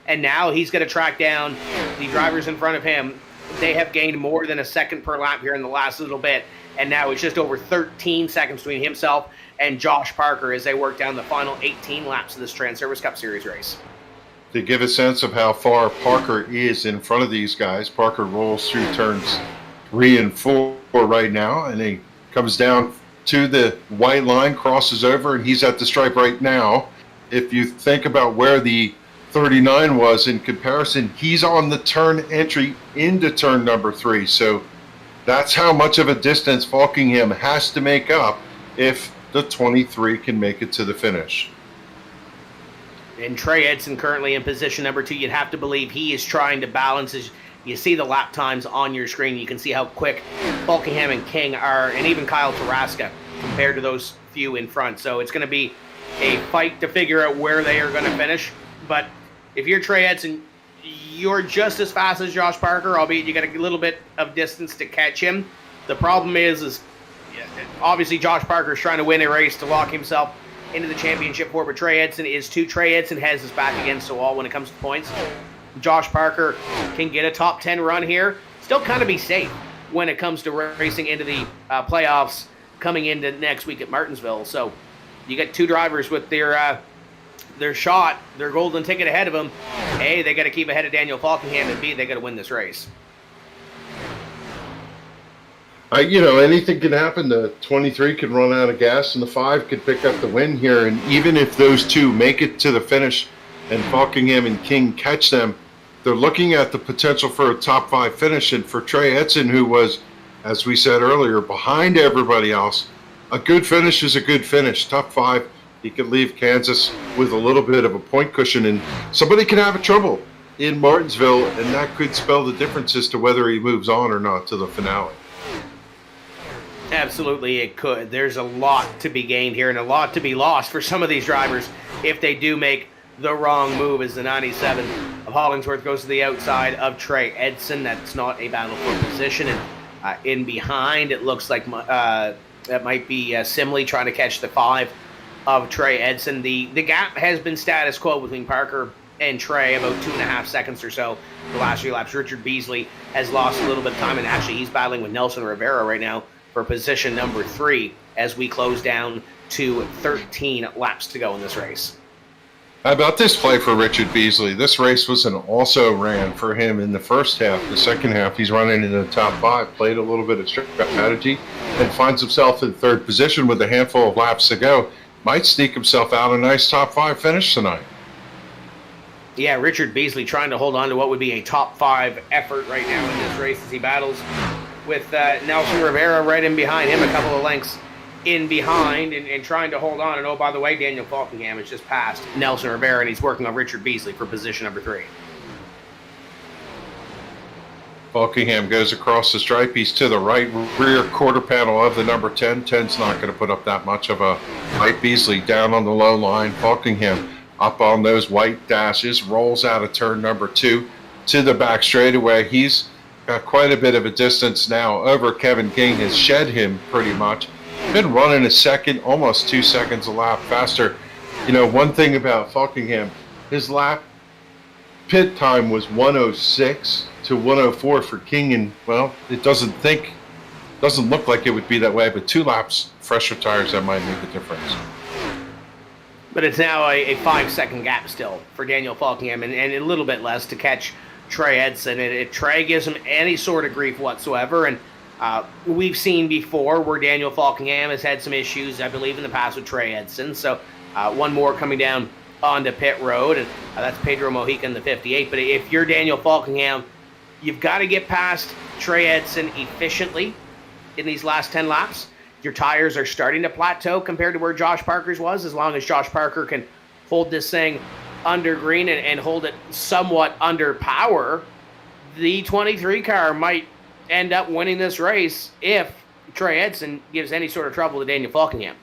And now he's going to track down the drivers in front of him. They have gained more than a second per lap here in the last little bit. And now it's just over 13 seconds between himself and Josh Parker as they work down the final 18 laps of this Transervice Cup Series race. To give a sense of how far Parker is in front of these guys, Parker rolls through turns 3 and 4 right now, and he comes down to the white line, crosses over, and he's at the stripe right now. If you think about where the 39 was in comparison, he's on the turn entry into turn number 3. So that's how much of a distance Falkingham has to make up if the 23 can make it to the finish. And Trey Edson currently in position number 2. You'd have to believe he is trying to balance. As you see the lap times on your screen, you can see how quick Falkingham and King are, and even Kyle Turaska compared to those few in front. So it's going to be a fight to figure out where they are going to finish. But if you're Trey Edson, you're just as fast as Josh Parker, albeit you got a little bit of distance to catch him. The problem is obviously Josh Parker is trying to win a race to lock himself into the championship for, but Trey Edson is too. Trey Edson has his back against the wall when it comes to points. Josh Parker can get a top 10 run here, still kind of be safe when it comes to racing into the playoffs coming into next week at Martinsville. So you got two drivers with their shot, their golden ticket ahead of them. A, they got to keep ahead of Daniel Falkingham, and B, they got to win this race. Anything can happen. The 23 could run out of gas, and the 5 could pick up the win here. And even if those two make it to the finish and Buckingham and King catch them, they're looking at the potential for a top 5 finish. And for Trey Edson, who was, as we said earlier, behind everybody else, a good finish is a good finish. Top 5, he could leave Kansas with a little bit of a point cushion, and somebody can have trouble in Martinsville, and that could spell the difference as to whether he moves on or not to the finale. Absolutely, it could. There's a lot to be gained here and a lot to be lost for some of these drivers if they do make the wrong move, as the 97 of Hollingsworth goes to the outside of Trey Edson. That's not a battle for position. And in behind, it looks like that might be Simley trying to catch the 5 of Trey Edson. The gap has been status quo between Parker and Trey, about 2.5 seconds or so the last few laps. Richard Beasley has lost a little bit of time, and actually he's battling with Nelson Rivera right now for position number 3 as we close down to 13 laps to go in this race. How about this play for Richard Beasley? This race was an also ran for him in the first half. The second half, he's running in the top 5, played a little bit of strategy, and finds himself in 3rd position with a handful of laps to go. Might sneak himself out a nice top 5 finish tonight. Yeah, Richard Beasley trying to hold on to what would be a top 5 effort right now in this race as he battles with Nelson Rivera right in behind him, a couple of lengths in behind, and trying to hold on. And oh, by the way, Daniel Falkingham has just passed Nelson Rivera, and he's working on Richard Beasley for position number 3. Buckingham goes across the stripe. He's to the right rear quarter panel of the number 10. 10's not going to put up that much of a fight. Beasley down on the low line. Buckingham up on those white dashes, rolls out of turn number 2 to the back straightaway. He's got quite a bit of a distance now over Kevin King, has shed him pretty much. Been running a second, almost 2 seconds a lap faster. One thing about Buckingham, his lap pit time was 106 to 104 for King, and well, it doesn't look like it would be that way, but 2 laps, fresher tires, that might make a difference. But it's now a 5-second gap still for Daniel Falkingham, and a little bit less to catch Trey Edson. And if Trey gives him any sort of grief whatsoever, and we've seen before where Daniel Falkingham has had some issues, I believe, in the past with Trey Edson. So one more coming down onto pit road, and that's Pedro Mojica, the 58. But if you're Daniel Falkingham, you've got to get past Trey Edson efficiently in these last 10 laps. Your tires are starting to plateau compared to where Josh Parker's was. As long as Josh Parker can hold this thing under green and hold it somewhat under power, the 23 car might end up winning this race if Trey Edson gives any sort of trouble to Daniel Falkingham.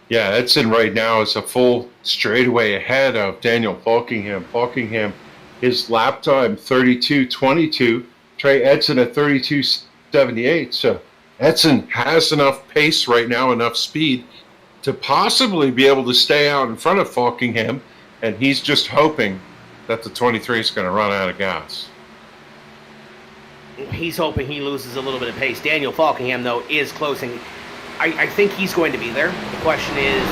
Yeah, Edson right now is a full straightaway ahead of Daniel Falkingham. Falkingham, his lap time 32.22. Trey Edson at 32.78. So Edson has enough pace right now, enough speed to possibly be able to stay out in front of Falkingham, and he's just hoping that the 23 is going to run out of gas. He's hoping he loses a little bit of pace. Daniel Falkingham, though, is closing. I think he's going to be there. The question is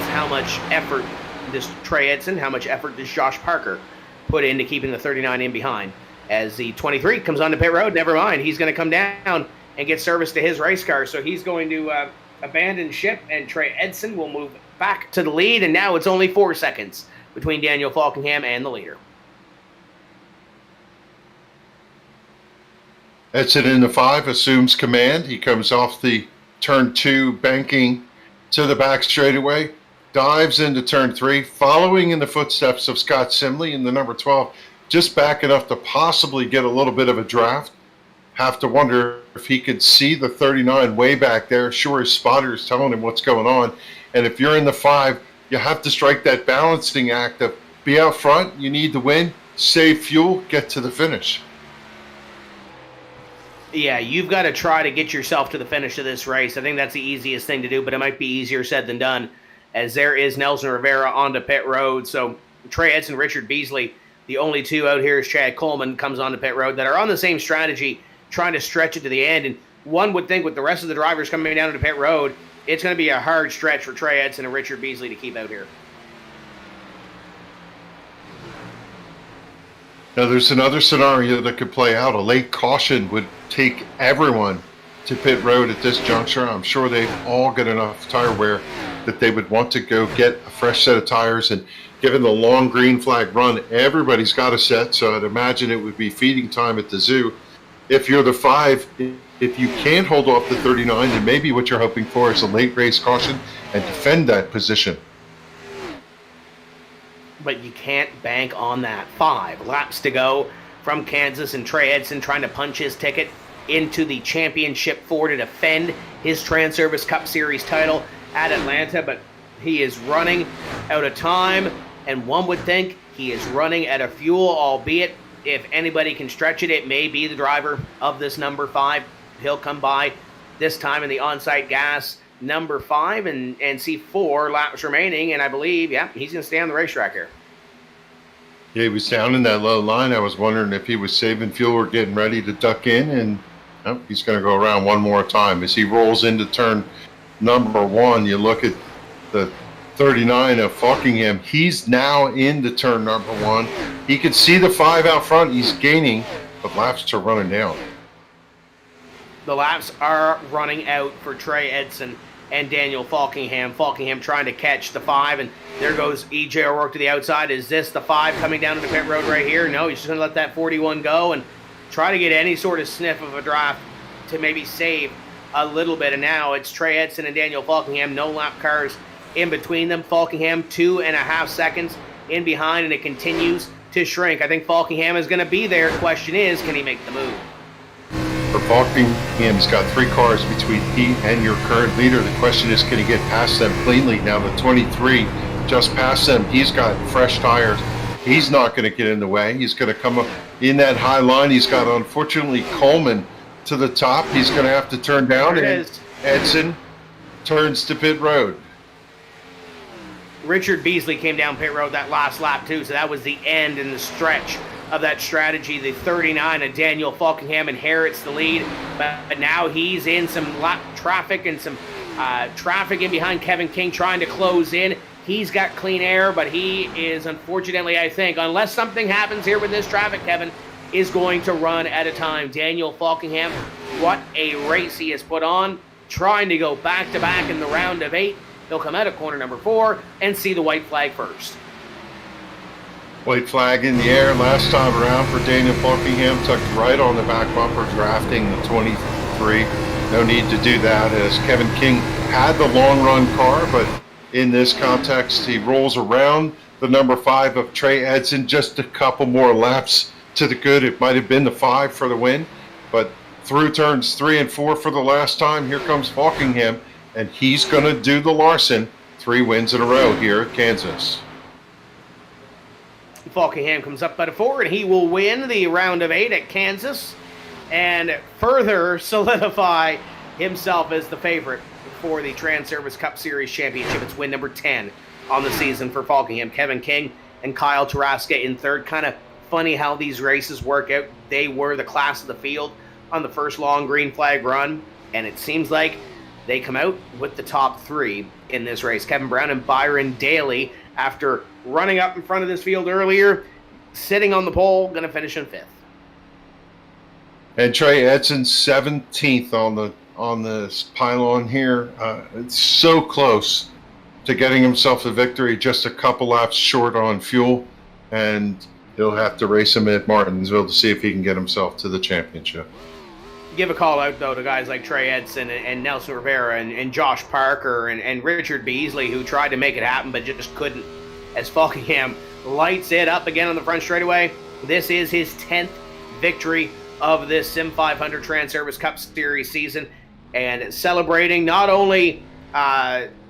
how much effort does Trey Edson, how much effort does Josh Parker put into keeping the 39 in behind? As the 23 comes onto pit road, never mind, he's going to come down and get service to his race car. So he's going to abandon ship, and Trey Edson will move back to the lead, and now it's only 4 seconds between Daniel Falkingham and the leader. Edson in the 5 assumes command. He comes off the turn 2 banking to the back straightaway, dives into turn 3, following in the footsteps of Scott Simley in the number 12, just back enough to possibly get a little bit of a draft. Have to wonder if he could see the 39 way back there. Sure, his spotter is telling him what's going on. And if you're in the 5, you have to strike that balancing act of be out front, you need to win, save fuel, get to the finish. Yeah, you've got to try to get yourself to the finish of this race. I think that's the easiest thing to do, but it might be easier said than done, as there is Nelson Rivera onto pit road. So Trey Edson, Richard Beasley, the only two out here is Chad Coleman comes onto pit road that are on the same strategy, trying to stretch it to the end. And one would think with the rest of the drivers coming down to pit road, it's going to be a hard stretch for Trey Edson and Richard Beasley to keep out here. Now, there's another scenario that could play out. A late caution would take everyone to pit road at this juncture. I'm sure they've all got enough tire wear that they would want to go get a fresh set of tires. And given the long green flag run, everybody's got a set. So I'd imagine it would be feeding time at the zoo. If you're the 5, if you can't hold off the 39, then maybe what you're hoping for is a late race caution and defend that position. But you can't bank on that. 5 laps to go from Kansas, and Trey Edson trying to punch his ticket into the championship 4 to defend his Transervice Cup Series title at Atlanta, but he is running out of time, and one would think he is running out of fuel, albeit if anybody can stretch it, it may be the driver of this number 5. He'll come by this time in the on-site gas number 5 and see 4 laps remaining, and I believe, yeah, he's going to stay on the racetrack here. Yeah, he was down in that low line. I was wondering if he was saving fuel or getting ready to duck in, and he's going to go around one more time. As he rolls into turn number 1, you look at the 39 of Falkingham. He's now into turn number 1. He could see the 5 out front. He's gaining, but laps are running down. The laps are running out for Trey Edson and Daniel Falkingham. Falkingham trying to catch the 5, and there goes E.J. O'Rourke to the outside. Is this the 5 coming down to the pit road right here? No, he's just going to let that 41 go and try to get any sort of sniff of a draft to maybe save a little bit. And now it's Trey Edson and Daniel Falkingham. No lap cars in between them. Falkingham 2.5 seconds in behind, and it continues to shrink. I think Falkingham is going to be there. The question is, can he make the move? For Falkingham's got 3 cars between he and your current leader. The question is, can he get past them cleanly? Now the 23 just past them. He's got fresh tires. He's not going to get in the way. He's going to come up in that high line. He's got, unfortunately, Coleman to the top. He's going to have to turn down, and Edson turns to pit road. Richard Beasley came down pit road that last lap too, so that was the end in the stretch of that strategy. The 39 of Daniel Falkingham inherits the lead, but now he's in some lap traffic and some traffic in behind Kevin King trying to close in. He's got clean air, but he is, unfortunately, I think, unless something happens here with this traffic, Kevin, is going to run at a time. Daniel Falkingham, what a race he has put on, trying to go back-to-back in the round of 8. He'll come out of corner number 4 and see the white flag first. White flag in the air last time around for Daniel Falkingham, tucked right on the back bumper, drafting the 23. No need to do that, as Kevin King had the long-run car, but in this context, he rolls around the number 5 of Trey Edson, just a couple more laps to the good. It might have been the 5 for the win, but through turns 3 and 4 for the last time, here comes Falkingham, and he's going to do the Larson. 3 wins in a row here at Kansas. Falkingham comes up by the 4, and he will win the round of 8 at Kansas and further solidify himself as the favorite for the Transervice Cup Series Championship. It's win number 10 on the season for Falkingham. Kevin King and Kyle Turaska in third. Kind of funny how these races work out. They were the class of the field on the first long green flag run, and it seems like they come out with the top 3 in this race. Kevin Brown and Byron Daly, after running up in front of this field earlier, sitting on the pole, going to finish in 5th. And Trey Edson 17th on the pylon here. It's so close to getting himself a victory, just a couple laps short on fuel, and he'll have to race him at Martinsville to see if he can get himself to the championship. Give a call out, though, to guys like Trey Edson and Nelson Rivera and Josh Parker and Richard Beasley, who tried to make it happen but just couldn't, as Falkingham lights it up again on the front straightaway. This is his 10th victory of this SIM500 Transervice Cup Series season, and celebrating not only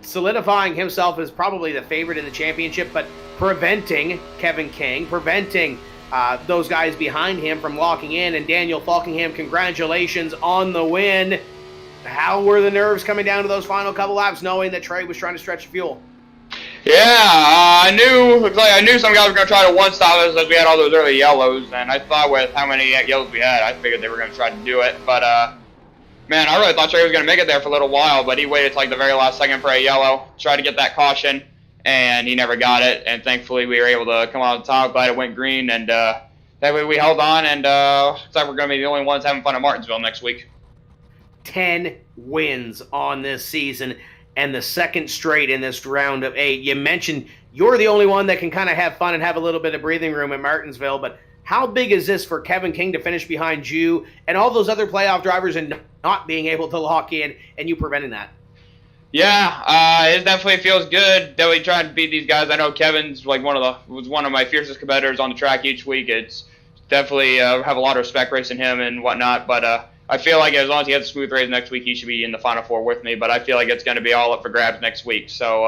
solidifying himself as probably the favorite in the championship, but preventing Kevin King, preventing those guys behind him from locking in. And Daniel Falkingham, congratulations on the win. How were the nerves coming down to those final couple laps, knowing that Trey was trying to stretch the fuel? Yeah, I knew some guys were going to try to one-stop us as we had all those early yellows, and I thought with how many yellows we had, I figured they were going to try to do it. But, man, I really thought Trey was going to make it there for a little while, but he waited till like the very last second for a yellow, tried to get that caution, and he never got it. And thankfully we were able to come out on top. Glad it went green, and that way we held on, and looks like we're going to be the only ones having fun at Martinsville next week. 10 wins on this season and the second straight in this round of 8. You mentioned you're the only one that can kind of have fun and have a little bit of breathing room at Martinsville, but how big is this for Kevin King to finish behind you and all those other playoff drivers and not being able to lock in and you preventing that? Yeah, it definitely feels good. Definitely trying to beat these guys. I know Kevin's like was one of my fiercest competitors on the track each week. It's definitely have a lot of respect racing him and whatnot. But I feel like as long as he has a smooth race next week, he should be in the Final Four with me. But I feel like it's going to be all up for grabs next week. So,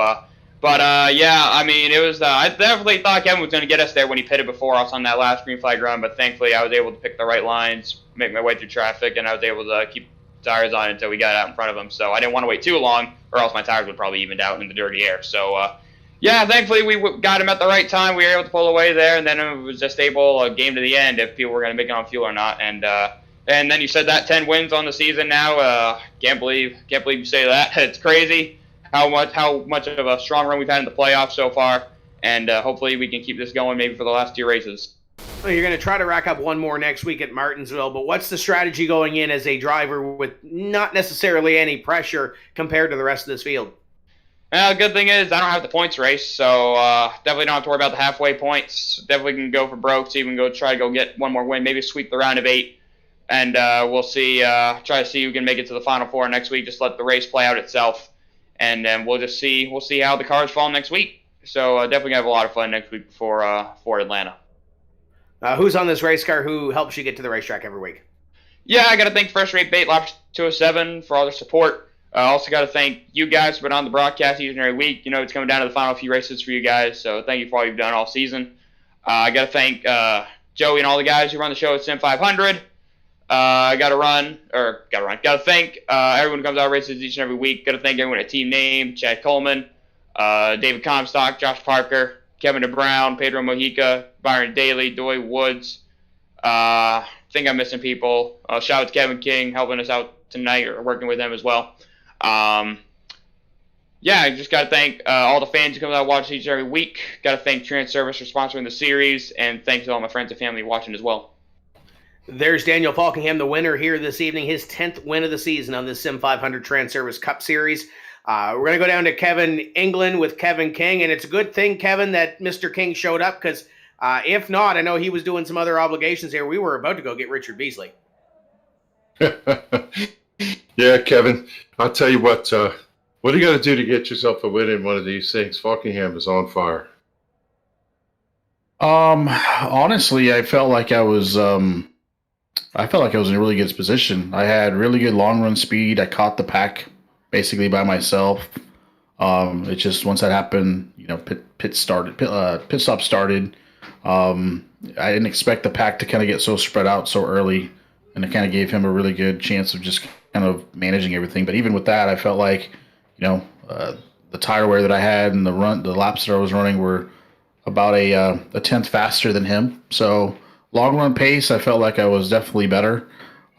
yeah, I mean, it was. I definitely thought Kevin was going to get us there when he pitted before us on that last green flag run. But thankfully, I was able to pick the right lines, make my way through traffic, and I was able to keep tires on until we got out in front of him. So I didn't want to wait too long, or else my tires would probably evened out in the dirty air. So yeah, thankfully we got him at the right time. We were able to pull away there, and then it was just able a game to the end if people were going to make it on fuel or not. And then you said that 10 wins on the season now. Can't believe you say that. It's crazy how much of a strong run we've had in the playoffs so far, and hopefully we can keep this going maybe for the last 2 races. Well, you're going to try to rack up one more next week at Martinsville, but what's the strategy going in as a driver with not necessarily any pressure compared to the rest of this field? Well, the good thing is I don't have the points race, so definitely don't have to worry about the halfway points. Definitely can go for broke, so even go try to go get one more win, maybe sweep the round of 8, and we'll see. Try to see who can make it to the Final Four next week. Just let the race play out itself, and then we'll just see. We'll see how the cars fall next week. So definitely gonna have a lot of fun next week for Atlanta. Who's on this race car who helps you get to the racetrack every week? Yeah, I got to thank First Rate Bait Lobster 207 for all their support. I also got to thank you guys for being on the broadcast each and every week. You know, it's coming down to the final few races for you guys, so thank you for all you've done all season. I got to thank Joey and all the guys who run the show at SIM500. Got to thank everyone who comes out and races each and every week. Got to thank everyone at Team Name, Chad Coleman, David Comstock, Josh Parker, Kevin DeBrown, Pedro Mojica, Byron Daly, Doy Woods. I think I'm missing people. Shout out to Kevin King helping us out tonight, or working with them as well. Yeah, I just got to thank all the fans who come out and watch each and every week. Got to thank Transervice for sponsoring the series, and thanks to all my friends and family watching as well. There's Daniel Falkingham, the winner here this evening, his 10th win of the season on this SIM500 Transervice Cup Series. We're going to go down to Kevin England with Kevin King, and it's a good thing, Kevin, that Mr. King showed up, because if not, I know he was doing some other obligations here. We were about to go get Richard Beasley. Yeah, Kevin, I'll tell you what do you got to do to get yourself a win in one of these things? Falkingham is on fire. Honestly, I felt like I was in a really good position. I had really good long run speed. I caught the pack basically by myself. It just, once that happened, you know, pit stop started. I didn't expect the pack to kind of get so spread out so early, and it kind of gave him a really good chance of just kind of managing everything. But even with that, I felt like, you know, the tire wear that I had and the laps that I was running were about a tenth faster than him. So long run pace, I felt like I was definitely better.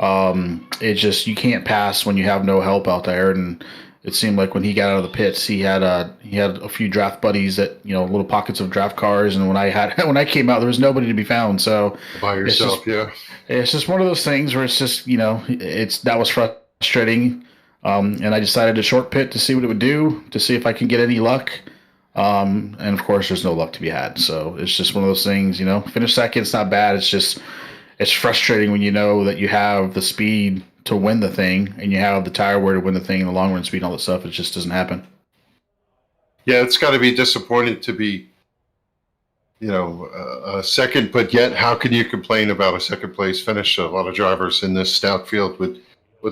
It just, you can't pass when you have no help out there, and it seemed like when he got out of the pits, he had a few draft buddies that, you know, little pockets of draft cars, and when I came out, there was nobody to be found. So By yourself, yeah. It's just one of those things where it's just, you know, that was frustrating. And I decided to short pit to see what it would do, to see if I can get any luck. And of course, there's no luck to be had. So it's just one of those things, you know, finish second, it's not bad. It's just, it's frustrating when you know that you have the speed to win the thing, and you have the tire wear to win the thing, and the long run speed and all that stuff. It just doesn't happen. Yeah, it's got to be disappointing to be, you know, a second, but yet how can you complain about a second place finish? A lot of drivers in this stout field would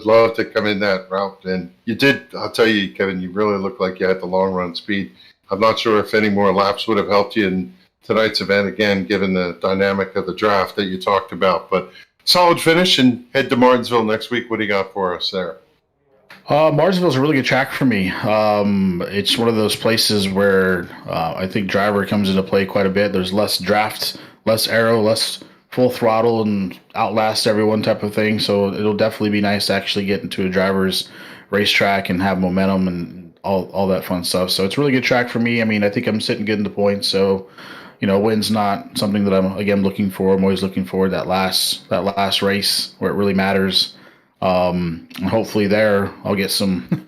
love to come in that route, and you did. I'll tell you, Kevin, you really looked like you had the long run speed. I'm not sure if any more laps would have helped you in tonight's event, again, given the dynamic of the draft that you talked about, but solid finish, and head to Martinsville next week. What do you got for us there? Martinsville's a really good track for me. It's one of those places where I think driver comes into play quite a bit. There's less draft, less aero, less full throttle and outlast everyone type of thing. So it'll definitely be nice to actually get into a driver's racetrack and have momentum and all that fun stuff. So it's a really good track for me. I mean, I think I'm sitting good in the points. So, win's not something that I'm again looking for. I'm always looking for that last race where it really matters. And hopefully there I'll get some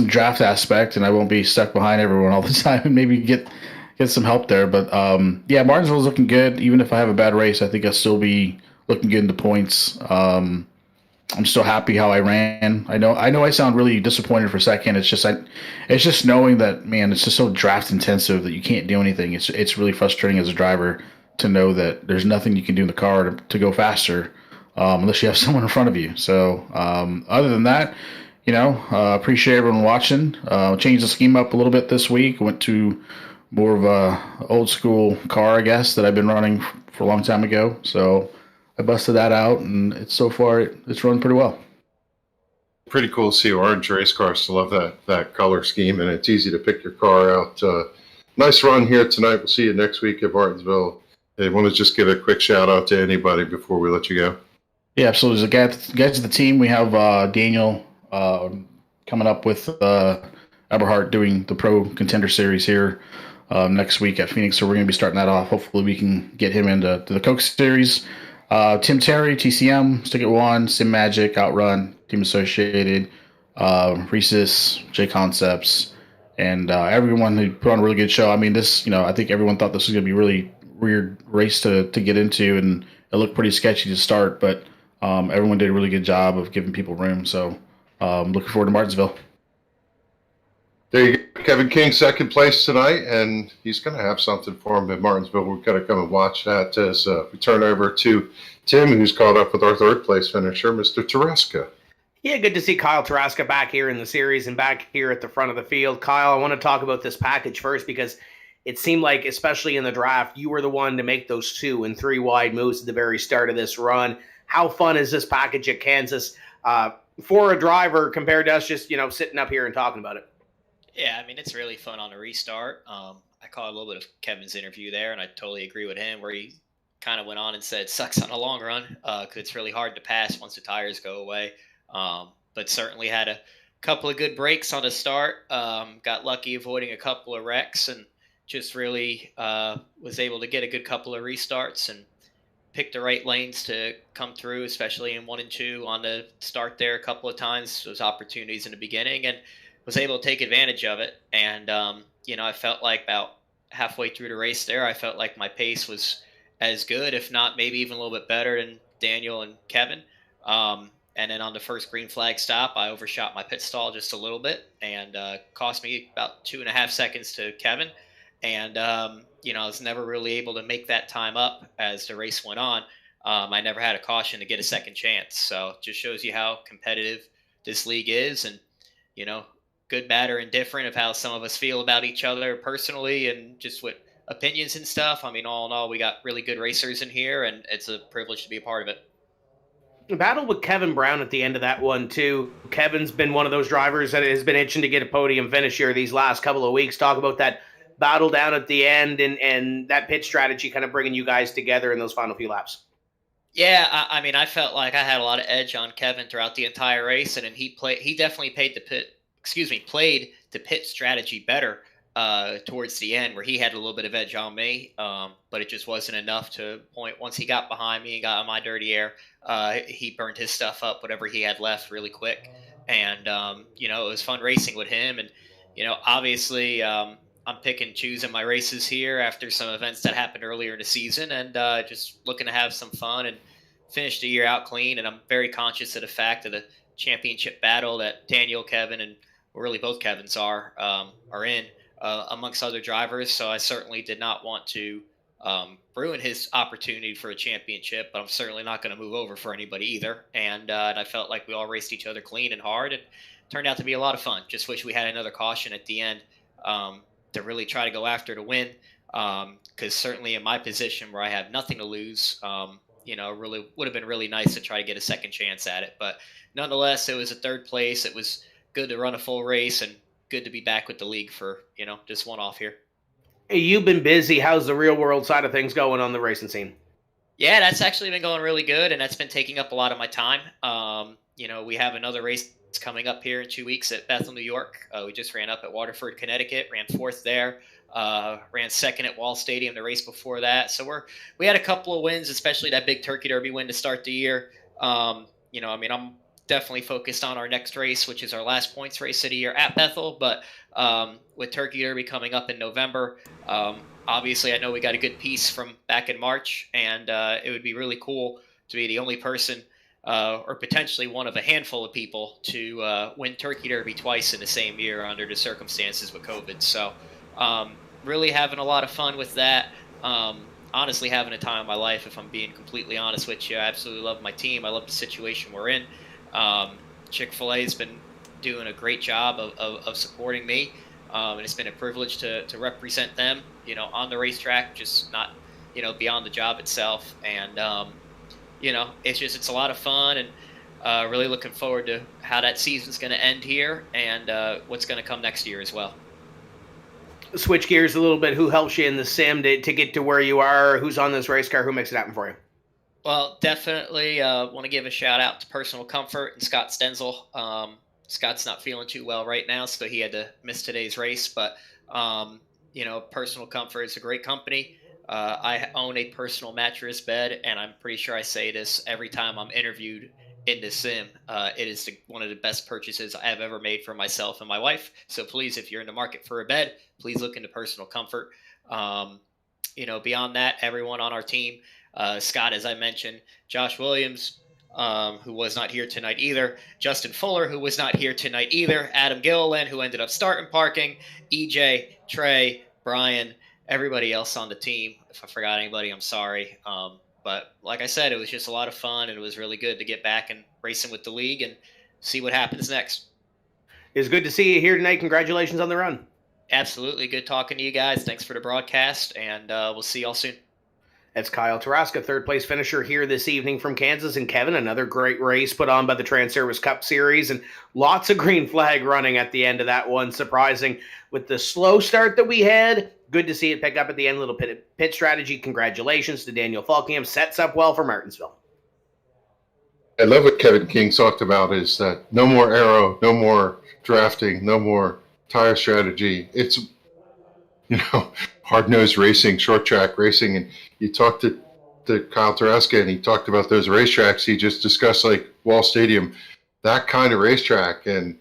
draft aspect, and I won't be stuck behind everyone all the time, and maybe get some help there. But yeah, Martinsville's looking good. Even if I have a bad race, I think I'll still be looking good in the points. I'm still happy how I ran. I know I sound really disappointed for second. It's just knowing that, man, it's just so draft intensive that you can't do anything. It's really frustrating as a driver to know that there's nothing you can do in the car to go faster, unless you have someone in front of you. So other than that, appreciate everyone watching. Changed the scheme up a little bit this week. Went to more of a old school car, I guess, that I've been running for a long time ago. So I busted that out, and it's run pretty well. Pretty cool to see orange race cars. I love that color scheme, and it's easy to pick your car out. Nice run here tonight. We'll see you next week at Martinsville. Hey, want to just give a quick shout out to anybody before we let you go? Yeah, absolutely. The guys of the team, we have Daniel coming up with Eberhardt doing the Pro Contender Series here next week at Phoenix, so we're going to be starting that off. Hopefully we can get him into the Coke Series. Tim Terry, TCM, Stick It One, Sim Magic, Outrun, Team Associated, Rhesus, J Concepts, and everyone who put on a really good show. I mean, this, I think everyone thought this was going to be a really weird race to get into, and it looked pretty sketchy to start, but everyone did a really good job of giving people room. So looking forward to Martinsville. There you go. Kevin King, second place tonight, and he's going to have something for him at Martinsville. We've got to come and watch that as we turn over to Tim, who's caught up with our third place finisher, Mr. Turaska. Yeah, good to see Kyle Turaska back here in the series and back here at the front of the field. Kyle, I want to talk about this package first because it seemed like, especially in the draft, you were the one to make those 2 and 3 wide moves at the very start of this run. How fun is this package at Kansas for a driver compared to us just, sitting up here and talking about it? Yeah, I mean, it's really fun on a restart. I caught a little bit of Kevin's interview there, and I totally agree with him where he kind of went on and said sucks on a long run because it's really hard to pass once the tires go away. But certainly had a couple of good breaks on the start. Got lucky avoiding a couple of wrecks and just really was able to get a good couple of restarts and pick the right lanes to come through, especially in 1 and 2 on the start there a couple of times. Those opportunities in the beginning, and was able to take advantage of it. And, I felt like about halfway through the race there, I felt like my pace was as good, if not maybe even a little bit better than Daniel and Kevin. And then on the first green flag stop, I overshot my pit stall just a little bit and cost me about 2.5 seconds to Kevin. And, I was never really able to make that time up as the race went on. I never had a caution to get a second chance. So it just shows you how competitive this league is. And, good, bad, or indifferent of how some of us feel about each other personally and just with opinions and stuff. I mean, all in all, we got really good racers in here, and it's a privilege to be a part of it. Battle with Kevin Brown at the end of that one, too. Kevin's been one of those drivers that has been itching to get a podium finish here these last couple of weeks. Talk about that battle down at the end and that pit strategy kind of bringing you guys together in those final few laps. Yeah, I mean, I felt like I had a lot of edge on Kevin throughout the entire race, and then he definitely played the pit strategy better towards the end, where he had a little bit of edge on me, but it just wasn't enough to point. Once he got behind me and got on my dirty air, he burned his stuff up, whatever he had left, really quick. And, it was fun racing with him. And, obviously I'm picking and choosing my races here after some events that happened earlier in the season, and just looking to have some fun and finish the year out clean. And I'm very conscious of the fact of the championship battle that Daniel, Kevin, and really both Kevins are in amongst other drivers. So I certainly did not want to ruin his opportunity for a championship, but I'm certainly not going to move over for anybody either. And I felt like we all raced each other clean and hard, and turned out to be a lot of fun. Just wish we had another caution at the end to really try to go after to win. Because certainly in my position where I have nothing to lose, really would have been really nice to try to get a second chance at it. But nonetheless, it was a third place. It was good to run a full race and good to be back with the league for, just one off here. Hey, you've been busy. How's the real world side of things going on the racing scene? Yeah, that's actually been going really good, and that's been taking up a lot of my time. We have another race It's coming up here in 2 weeks at Bethel, New York. We just ran up at Waterford, Connecticut, ran 4th there, ran 2nd at Wall Stadium the race before that. So we had a couple of wins, especially that big Turkey Derby win to start the year. I'm definitely focused on our next race, which is our last points race of the year at Bethel. But with Turkey Derby coming up in November, obviously I know we got a good piece from back in March, and it would be really cool to be the only person or potentially one of a handful of people to win Turkey Derby twice in the same year under the circumstances with COVID. So really having a lot of fun with that. Honestly having a time of my life, if I'm being completely honest with you. I absolutely love my team. I love the situation we're in. Chick-fil-A has been doing a great job of supporting me, and it's been a privilege to represent them, on the racetrack, just not, beyond the job itself. And it's a lot of fun, and really looking forward to how that season's going to end here and what's going to come next year as well. Switch gears a little bit. Who helps you in the sim to get to where you are? Who's on this race car? Who makes it happen for you? Well, definitely want to give a shout out to Personal Comfort and Scott Stenzel. Scott's not feeling too well right now, so he had to miss today's race. But, Personal Comfort is a great company. I own a personal mattress bed, and I'm pretty sure I say this every time I'm interviewed in the sim. It is one of the best purchases I have ever made for myself and my wife. So please, if you're in the market for a bed, please look into Personal Comfort. Beyond that, everyone on our team, Scott, as I mentioned, Josh Williams, who was not here tonight either, Justin Fuller, who was not here tonight either, Adam Gilliland, who ended up starting parking, EJ, Trey, Brian, everybody else on the team. If I forgot anybody, I'm sorry. But like I said, it was just a lot of fun, and it was really good to get back and racing with the league and see what happens next. It's good to see you here tonight. Congratulations on the run. Absolutely. Good talking to you guys. Thanks for the broadcast, and we'll see y'all soon. That's Kyle Turaska, third place finisher here this evening from Kansas. And Kevin, another great race put on by the Transervice Cup Series, and lots of green flag running at the end of that one. Surprising with the slow start that we had. Good to see it pick up at the end. Little pit strategy. Congratulations to Daniel Falkingham. Sets up well for Martinsville. I love what Kevin King talked about is that no more aero, no more drafting, no more tire strategy. It's, hard-nosed racing, short track racing. And you talked to Kyle Turaska, and he talked about those racetracks he just discussed, like Wall Stadium, that kind of racetrack. And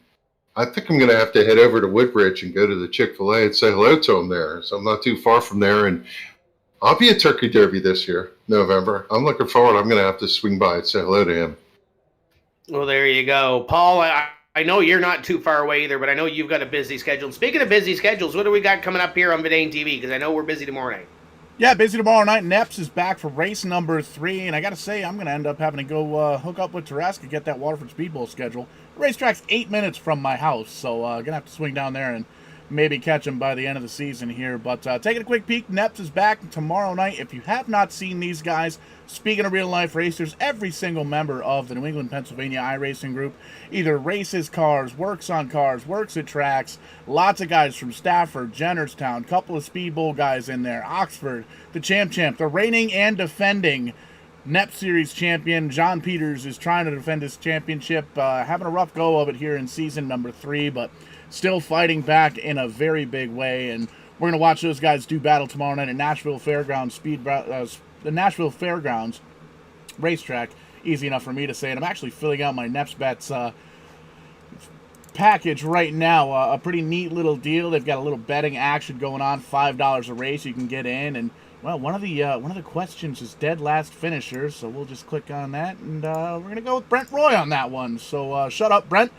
I think I'm going to have to head over to Woodbridge and go to the Chick-fil-A and say hello to him there. So I'm not too far from there. And I'll be at Turkey Derby this year, November. I'm looking forward. I'm going to have to swing by and say hello to him. Well, there you go. Paul, I know you're not too far away either, but I know you've got a busy schedule. And speaking of busy schedules, what do we got coming up here on Vidane TV? Because I know we're busy tomorrow night. Yeah, busy tomorrow night. Neps is back for race number 3, and I got to say, I'm going to end up having to go hook up with Turaska, get that Waterford Speedbowl schedule. The racetrack's 8 minutes from my house, so going to have to swing down there and maybe catch him by the end of the season here. But taking a quick peek, Neps is back tomorrow night. If you have not seen these guys, speaking of real-life racers, every single member of the New England, Pennsylvania iRacing group either races cars, works on cars, works at tracks. Lots of guys from Stafford, Jennerstown, couple of Speedbowl guys in there, Oxford, the Champ, the reigning and defending NEP Series champion. John Peters is trying to defend his championship, having a rough go of it here in season number 3, but still fighting back in a very big way. And we're going to watch those guys do battle tomorrow night at Nashville Fairgrounds the Nashville Fairgrounds racetrack. Easy enough for me to say. And I'm actually filling out my Neps Bets package right now. A pretty neat little deal. They've got a little betting action going on. $5 a race you can get in. And well, one of the questions is dead last finisher, so we'll just click on that, and we're gonna go with Brent Roy on that one. So shut up, Brent.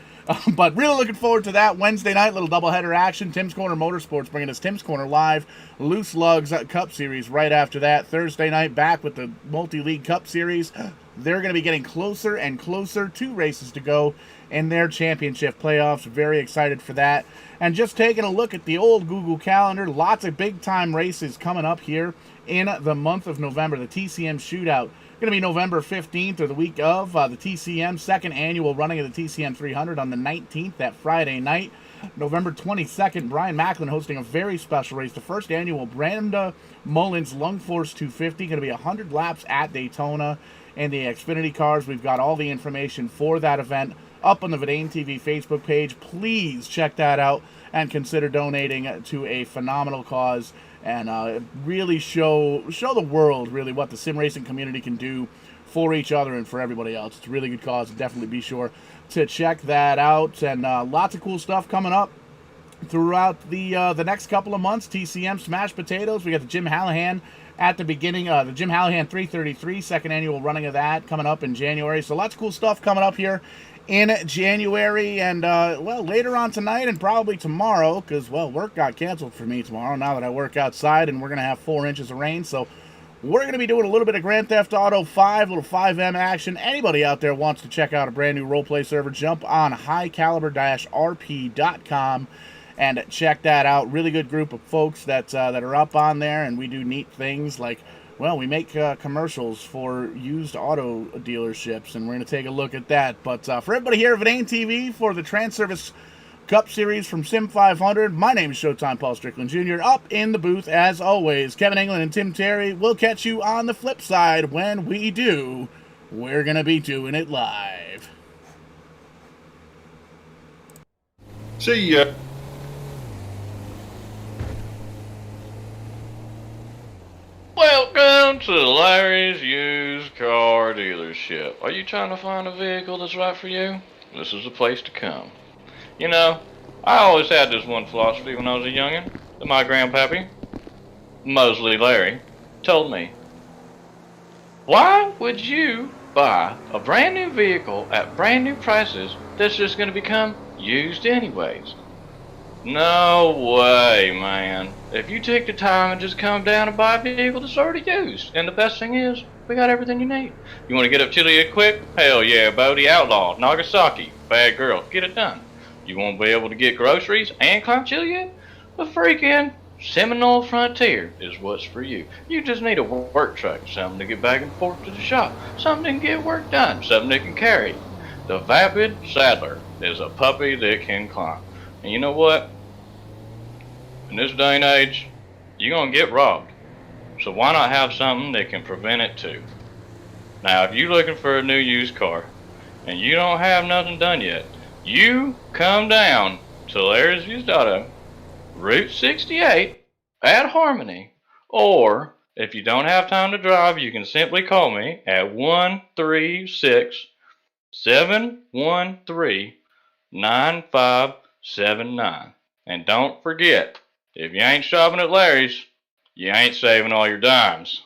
But really looking forward to that Wednesday night, little doubleheader action. Tim's Corner Motorsports bringing us Tim's Corner Live, Loose Lugs Cup Series right after that. Thursday night back with the Multi-League Cup Series. They're going to be getting closer and closer, 2 races to go in their championship playoffs. Very excited for that. And just taking a look at the old Google Calendar, lots of big-time races coming up here in the month of November. The TCM Shootout going to be November 15th, or the week of. The TCM second annual running of the TCM 300 on the 19th, that Friday night. November 22nd, Brian Macklin hosting a very special race, the first annual Branda Mullins Lung Force 250, going to be 100 laps at Daytona. And the Xfinity cars, we've got all the information for that event up on the Vidane TV Facebook page. Please check that out and consider donating to a phenomenal cause, and really show the world really what the sim racing community can do for each other and for everybody else. It's a really good cause. Definitely be sure to check that out, and lots of cool stuff coming up throughout the next couple of months. TCM Smash Potatoes. We got the Jim Hallahan at the beginning, the Jim Hallahan 333, second annual running of that coming up in January. So lots of cool stuff coming up here in January, and later on tonight and probably tomorrow, because work got canceled for me tomorrow now that I work outside, and we're gonna have 4 inches of rain. So we're going to be doing a little bit of Grand Theft Auto 5, little 5M action. Anybody out there wants to check out a brand new roleplay server, jump on highcaliber-rp.com and check that out. Really good group of folks that are up on there, and we do neat things like, we make commercials for used auto dealerships, and we're going to take a look at that. But for everybody here at Vidane TV for the Transervice Cup Series from SIM500, my name is Showtime Paul Strickland Jr. Up in the booth, as always, Kevin England and Tim Terry. We'll catch you on the flip side. When we do, we're going to be doing it live. See ya. Welcome to Larry's Used Car Dealership. Are you trying to find a vehicle that's right for you? This is the place to come. You know, I always had this one philosophy when I was a youngin' that my grandpappy, Mosley Larry, told me. Why would you buy a brand new vehicle at brand new prices that's just going to become used anyways? No way, man. If you take the time and just come down and buy a vehicle that's already used, and the best thing is, we got everything you need. You want to get up chili quick? Hell yeah, Bodie, Outlaw, Nagasaki, Bad Girl, get it done. You won't be able to get groceries and climb chili? The freaking Seminole Frontier is what's for you. You just need a work truck, something to get back and forth to the shop, something that can get work done, something that can carry. The Vapid Saddler is a puppy that can climb. And you know what? In this day and age, you're going to get robbed. So why not have something that can prevent it too? Now, if you're looking for a new used car and you don't have nothing done yet, you come down to Larry's Used Auto, Route 68 at Harmony, or if you don't have time to drive, you can simply call me at 136-713-9579. And don't forget, if you ain't shopping at Larry's, you ain't saving all your dimes.